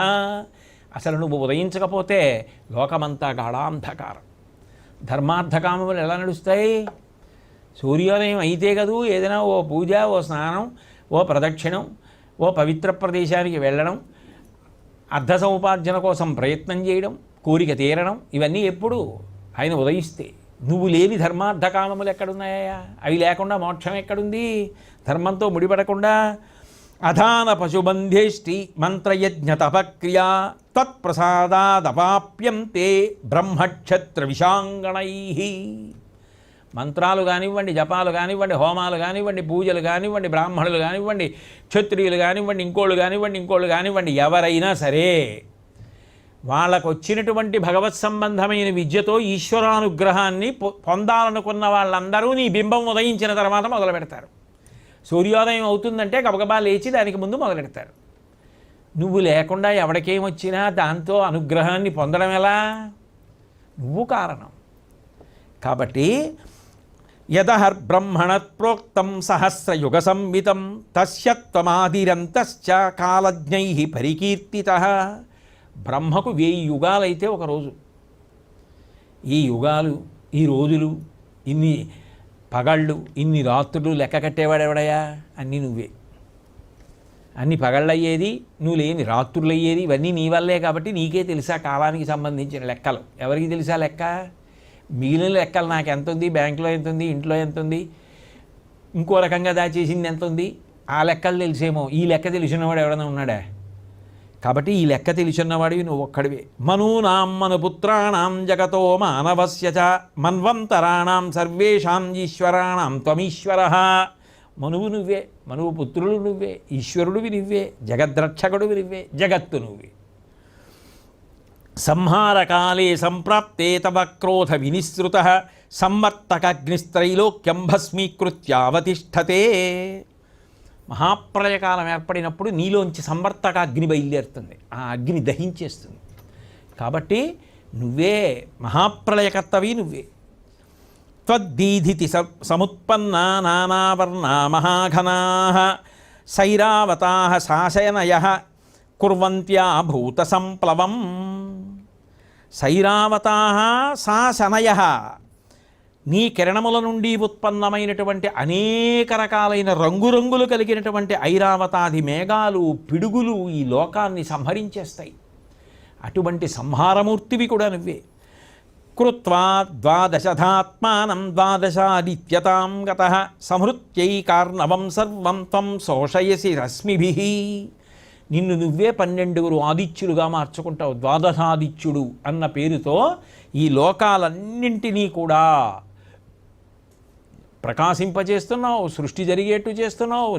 అసలు నువ్వు ఉదయించకపోతే లోకమంతా గాఢాంధకారం. ధర్మార్థకామములు ఎలా నడుస్తాయి? సూర్యోదయం అయితే కదూ ఏదైనా ఓ పూజ, ఓ స్నానం, ఓ ప్రదక్షిణం, ఓ పవిత్ర ప్రదేశానికి వెళ్ళడం, అర్ధ సముపార్జన కోసం ప్రయత్నం చేయడం, కోరిక తీరడం, ఇవన్నీ ఎప్పుడు? ఆయన ఉదయిస్తే. నువ్వు లేని ధర్మార్థకామములు ఎక్కడున్నాయా? అవి లేకుండా మోక్షం ఎక్కడుంది? ధర్మంతో ముడిపడకుండా అధాన పశుబంధేష్టి మంత్రయజ్ఞ తపక్రియా తత్ప్రసాదాదపాప్యంతే బ్రహ్మక్షత్ర విషాంగణై. మంత్రాలు కానివ్వండి, జపాలు కానివ్వండి, హోమాలు కానివ్వండి, పూజలు కానివ్వండి, బ్రాహ్మణులు కానివ్వండి, క్షత్రియులు కానివ్వండి, ఇంకోళ్ళు కానివ్వండి, ఎవరైనా సరే వాళ్ళకు వచ్చినటువంటి భగవత్ సంబంధమైన విద్యతో ఈశ్వరానుగ్రహాన్ని పొందాలనుకున్న వాళ్ళందరూ నీ బింబం ఉదయించిన తర్వాత మొదలు పెడతారు. సూర్యోదయం అవుతుందంటే గబగబా లేచి దానికి ముందు మొదలెడతారు. నువ్వు లేకుండా ఎవరికేమొచ్చినా దాంతో అనుగ్రహాన్ని పొందడం ఎలా? నువ్వు కారణం. కాబట్టి యదహర్బ్రహ్మణత్ ప్రోక్తం సహస్రయుగ సంవితం తస్య త్వమాదిరంతశ్చ కాలజ్ఞై పరికీర్తితః. బ్రహ్మకు 1000 యుగాలైతే ఒక రోజు. ఈ యుగాలు, ఈ రోజులు, ఇన్ని పగళ్ళు, ఇన్ని రాత్రులు లెక్క కట్టేవాడెవడయా? అన్నీ నువ్వే. అన్ని పగళ్ళయ్యేది నువ్వు, లేని రాత్రులు అయ్యేది ఇవన్నీ నీ వల్లే. కాబట్టి నీకే తెలుసా కాలానికి సంబంధించిన లెక్కలు. ఎవరికి తెలుసా లెక్క? మిగిలిన లెక్కలు నాకు ఎంత ఉంది, బ్యాంకులో ఎంత ఉంది, ఇంట్లో ఎంత ఉంది, ఇంకో రకంగా దాచేసింది ఎంత ఉంది, ఆ లెక్కలు తెలిసేమో. ఈ లెక్క తెలిసినవాడు ఎవడన్నా ఉన్నాడా? కాబట్టి ఈ లెక్క తెలిసిన్నవాడివి నువ్వు ఒక్కడివే. మనూనాం మనుపుత్రాణం జగతో మానవస్య చ మన్వంతరాణం సర్వేషాం ఈశ్వరాణం త్వమీశ్వరః. మనువు నువ్వే, మనువు పుత్రులు నువ్వే, ఈశ్వరుడివి నువ్వే, జగద్రక్షకుడివి నువ్వే, జగత్తు నువ్వే. సంహారకాలే సంప్రాప్తే తవ క్రోధ వినిసృతః సంవర్తకగ్నిస్త్రైలోక్యం భస్మీకృత్యావతిష్ఠతే. మహాప్రళయకాలం ఏర్పడినప్పుడు నీలోంచి సంవర్తక అగ్ని బయలుదేరుతుంది, ఆ అగ్ని దహించేస్తుంది. కాబట్టి నువ్వే మహాప్రళయకర్తవి, నువ్వే. త్వద్దీధితి సముత్పన్నా నానావర్ణా మహాఘనాః సైరావతాః శాసనయః కుర్వంత్యా భూత సంప్లవం. సైరావతాః శాసనయః, నీ కిరణముల నుండి ఉత్పన్నమైనటువంటి అనేక రకాలైన రంగురంగులు కలిగినటువంటి ఐరావతాది మేఘాలు, పిడుగులు ఈ లోకాన్ని సంహరించేస్తాయి. అటువంటి సంహారమూర్తివి కూడా నువ్వే. కృత్వా ద్వాదశధాత్మానం ద్వాదశాదిత్యతాం గతః సంహృత్యై కార్ణవం సర్వం త్వం శోషయసి రశ్మిభిః. నిన్ను నువ్వే 12 ఆదిత్యులుగా మార్చుకుంటావు. ద్వాదశాదిత్యుడు అన్న పేరుతో ఈ లోకాలన్నింటినీ కూడా ప్రకాశింపజేస్తున్నావు, సృష్టి జరిగేట్టు చేస్తున్నావు,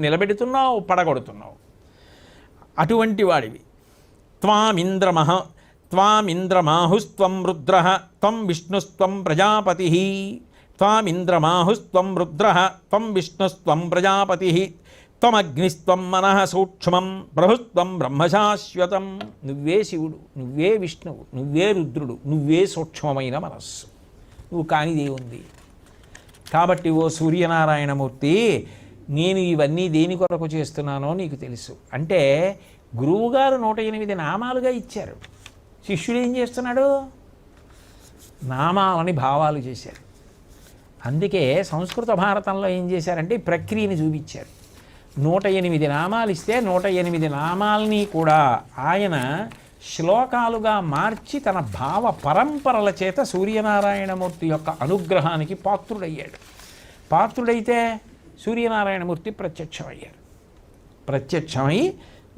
నిలబెడుతున్నావు, పడగొడుతున్నావు. అటువంటి వాడివి. త్వామింద్రమాహుస్త్వం రుద్రః త్వం విష్ణుస్త్వం ప్రజాపతిః. త్వామింద్రమాహుస్త్వం రుద్రః త్వం విష్ణుస్త్వం ప్రజాపతిః. త్వమగ్నిస్త్వం మనః సూక్ష్మం ప్రభుస్త్వం బ్రహ్మశాశ్వతం. నువ్వే శివుడు, నువ్వే విష్ణువు, నువ్వే రుద్రుడు, నువ్వే సూక్ష్మమైన మనస్సు. నువ్వు కానిదేముంది? కాబట్టి ఓ సూర్యనారాయణమూర్తి, నేను ఇవన్నీ దేని కొరకు చేస్తున్నానో నీకు తెలుసు. అంటే గురువుగారు 108 నామాలుగా ఇచ్చారు. శిష్యుడు ఏం చేస్తున్నాడు? నామాలని భావాలు చేశారు. అందుకే సంస్కృత భారతంలో ఏం చేశారంటే ప్రక్రియని చూపించారు. 108 నామాలు ఇస్తే 108 నామాలని కూడా ఆయన శ్లోకాలుగా మార్చి తన భావ పరంపరల చేత సూర్యనారాయణమూర్తి యొక్క అనుగ్రహానికి పాత్రుడయ్యాడు. పాత్రుడైతే సూర్యనారాయణమూర్తి ప్రత్యక్షమయ్యారు. ప్రత్యక్షమై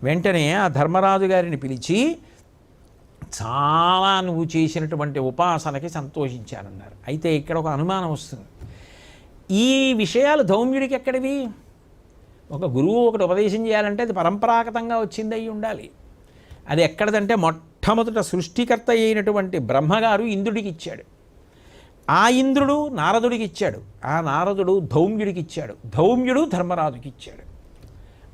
వెంటనే ఆ ధర్మరాజు గారిని పిలిచి చాలా నువ్వు చేసినటువంటి ఉపాసనకి సంతోషించారన్నారు. అయితే ఇక్కడ ఒక అనుమానం వస్తుంది. ఈ విషయాలు ధౌమ్యుడికి ఎక్కడివి? ఒక గురువు ఒకటి ఉపదేశం చేయాలంటే అది పరంపరాగతంగా వచ్చింది అయి ఉండాలి. అది ఎక్కడదంటే మొట్టమొదట సృష్టికర్త అయినటువంటి బ్రహ్మగారు ఇంద్రుడికి ఇచ్చాడు. ఆ ఇంద్రుడు నారదుడికి ఇచ్చాడు. ఆ నారదుడు ధౌమ్యుడికి ఇచ్చాడు. ధౌమ్యుడు ధర్మరాజుకి ఇచ్చాడు.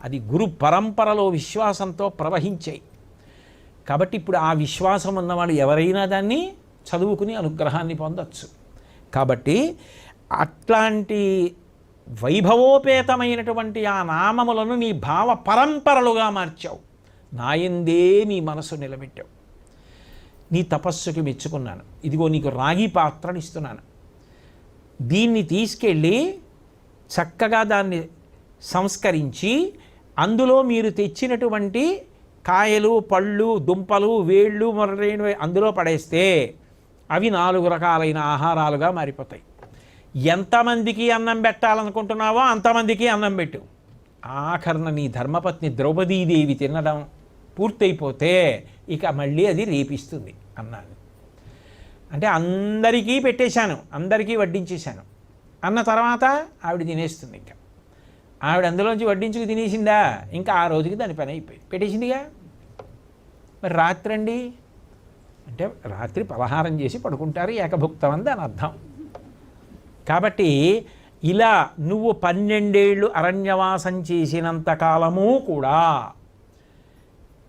అది గురు పరంపరలో విశ్వాసంతో ప్రవహించాయి. కాబట్టి ఇప్పుడు ఆ విశ్వాసం ఉన్నవాడు ఎవరైనా దాన్ని చదువుకుని అనుగ్రహాన్ని పొందొచ్చు. కాబట్టి అట్లాంటి వైభవోపేతమైనటువంటి ఆ నామములను నీ భావ పరంపరలుగా మార్చావు. నాయందే నీ మనసు నిలబెట్టావు. నీ తపస్సుకి మెచ్చుకున్నాను. ఇదిగో నీకు రాగి పాత్రని ఇస్తున్నాను. దీన్ని తీసుకెళ్ళి చక్కగా దాన్ని సంస్కరించి అందులో మీరు తెచ్చినటువంటి కాయలు, పళ్ళు, దుంపలు, వేళ్ళు మొదలైనవి అందులో పడేస్తే అవి 4 రకాలైన ఆహారాలుగా మారిపోతాయి. ఎంతమందికి అన్నం పెట్టాలనుకుంటున్నావో అంతమందికి అన్నం పెట్టు. ఆఖరణ నీ ధర్మపత్ని ద్రౌపదీదేవి తినడం పూర్తయిపోతే ఇక మళ్ళీ అది రేపిస్తుంది అన్నాను. అంటే అందరికీ పెట్టేశాను, అందరికీ వడ్డించేశాను అన్న తర్వాత ఆవిడ తినేస్తుంది. ఇంకా ఆవిడ అందులోంచి వడ్డించుకు తినేసిందా, ఇంకా ఆ రోజుకి దాని పని అయిపోయి పెట్టేసిందిగా. మరి రాత్రి అండి అంటే రాత్రి పలహారం చేసి పడుకుంటారు, ఏకభుక్తం అని దాని అర్థం. కాబట్టి ఇలా నువ్వు 12 ఏళ్ళు అరణ్యవాసం చేసినంత కాలము కూడా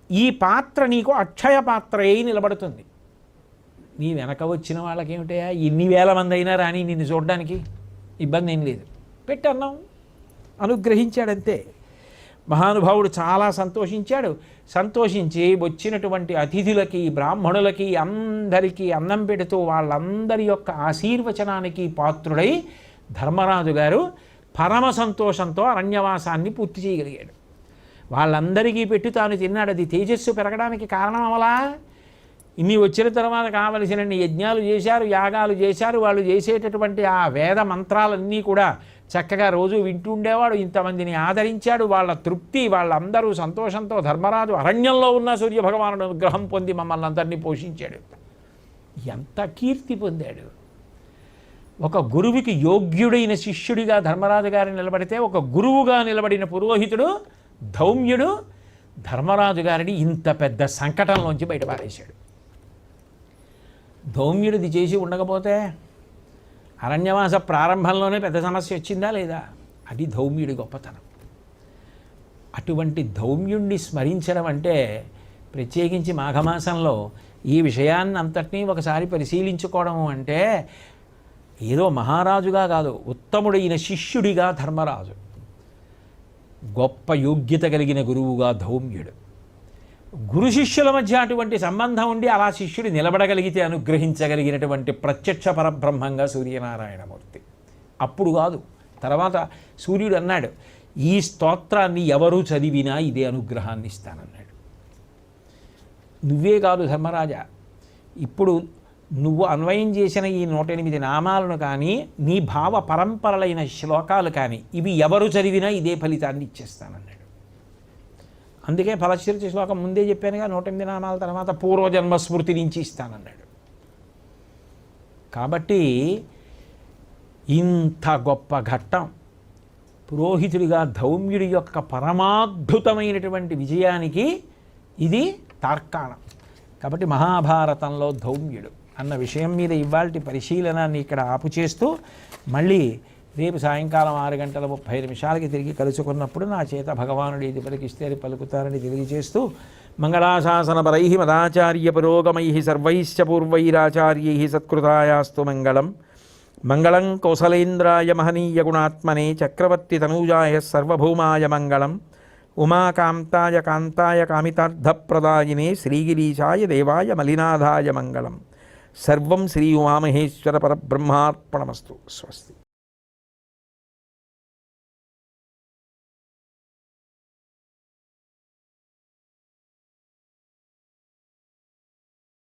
ఈ పాత్ర నీకు అక్షయ పాత్ర అయి నిలబడుతుంది. నీ వెనక వచ్చిన వాళ్ళకేమిటయా, ఎన్ని వేల మంది అయినా రాని నిన్ను చూడడానికి ఇబ్బంది ఏం లేదు, పెట్టన్నాం, అనుగ్రహించాడంతే. మహానుభావుడు చాలా సంతోషించాడు. సంతోషించి వచ్చినటువంటి అతిథులకి, బ్రాహ్మణులకి అందరికీ అన్నం పెడుతూ వాళ్ళందరి యొక్క ఆశీర్వచనానికి పాత్రుడై ధర్మరాజు గారు పరమ సంతోషంతో అరణ్యవాసాన్ని పూర్తి చేయగలిగాడు. వాళ్ళందరికీ పెట్టి తాను తిన్నాడు. అది తేజస్సు పెరగడానికి కారణం అవలా. ఇన్ని వచ్చిన తర్వాత కావలసిన యజ్ఞాలు చేశారు, యాగాలు చేశారు. వాళ్ళు చేసేటటువంటి ఆ వేద మంత్రాలన్నీ కూడా చక్కగా రోజు వింటూ ఉండేవాడు. ఇంతమందిని ఆదరించాడు. వాళ్ళ తృప్తి, వాళ్ళందరూ సంతోషంతో ధర్మరాజు అరణ్యంలో ఉన్న సూర్యభగవానుడు అనుగ్రహం పొంది మమ్మల్ని అందరినీ పోషించాడు. ఎంత కీర్తి పొందాడు. ఒక గురువుకి యోగ్యుడైన శిష్యుడిగా ధర్మరాజు గారిని నిలబడితే, ఒక గురువుగా నిలబడిన పురోహితుడు ధౌమ్యుడు ధర్మరాజు గారిని ఇంత పెద్ద సంకటంలోంచి బయటపారేశాడు. ధౌమ్యుడిది చేసి ఉండకపోతే అరణ్యవాస ప్రారంభంలోనే పెద్ద సమస్య వచ్చిందా లేదా? అది ధౌమ్యుడి గొప్పతనం. అటువంటి ధౌమ్యుణ్ణి స్మరించడం అంటే, ప్రత్యేకించి మాఘమాసంలో ఈ విషయాన్ని అంతటినీ ఒకసారి పరిశీలించుకోవడం అంటే, ఏదో మహారాజుగా కాదు, ఉత్తముడైన శిష్యుడిగా ధర్మరాజు, గొప్ప యోగ్యత కలిగిన గురువుగా ధౌమ్యుడు. గురు శిష్యుల మధ్య అటువంటి సంబంధం ఉండి అలా శిష్యుడు నిలబడగలిగితే అనుగ్రహించగలిగినటువంటి ప్రత్యక్ష పరబ్రహ్మంగా సూర్యనారాయణమూర్తి. అప్పుడు కాదు, తర్వాత సూర్యుడు అన్నాడు, ఈ స్తోత్రాన్ని ఎవరు చదివినా ఇదే అనుగ్రహాన్ని ఇస్తానన్నాడు. నువ్వే కాదు ధర్మరాజా, ఇప్పుడు నువ్వు అన్వయం చేసిన ఈ 108 నామాలను కానీ, నీ భావ పరంపరలైన శ్లోకాలు కానీ, ఇవి ఎవరు చదివినా ఇదే ఫలితాన్ని ఇచ్చేస్తానన్నాడు. అందుకే ఫలశ్రుతి శ్లోకం ముందే చెప్పానుగా 108 నామాల తర్వాత పూర్వజన్మ స్మృతి నుంచి ఇస్తానన్నాడు. కాబట్టి ఇంత గొప్ప ఘట్టం పురోహితుడిగా ధౌమ్యుడి యొక్క పరమాద్భుతమైనటువంటి విజయానికి ఇది తార్కాణం. కాబట్టి మహాభారతంలో ధౌమ్యుడు అన్న విషయం మీద ఇవాల్టి పరిశీలనాన్ని ఇక్కడ ఆపు చేస్తూ మళ్ళీ రేపు సాయంకాలం 6:30 తిరిగి కలుసుకున్నప్పుడు నా చేత భగవానుడు ఇది పలికిస్తే అది పలుకుతారని తెలియజేస్తూ మంగళాశాసనపరై మదాచార్య పురోగమై సర్వైశ్చ పూర్వైరాచార్యై సత్కృతాయాస్తు మంగళం. మంగళం కౌసలేంద్రాయ మహనీయ గుణాత్మనే చక్రవర్తి తనూజాయ సర్వభౌమాయ మంగళం. ఉమాకాంతాయ కాంతాయ కామితార్థప్రదాయినే శ్రీగిరీశాయ దేవాయ మలినాథాయ మంగళం. సర్వం శ్రీ ఉమామహేశ్వర పరబ్రహ్మార్పణమస్తు. స్వస్తి.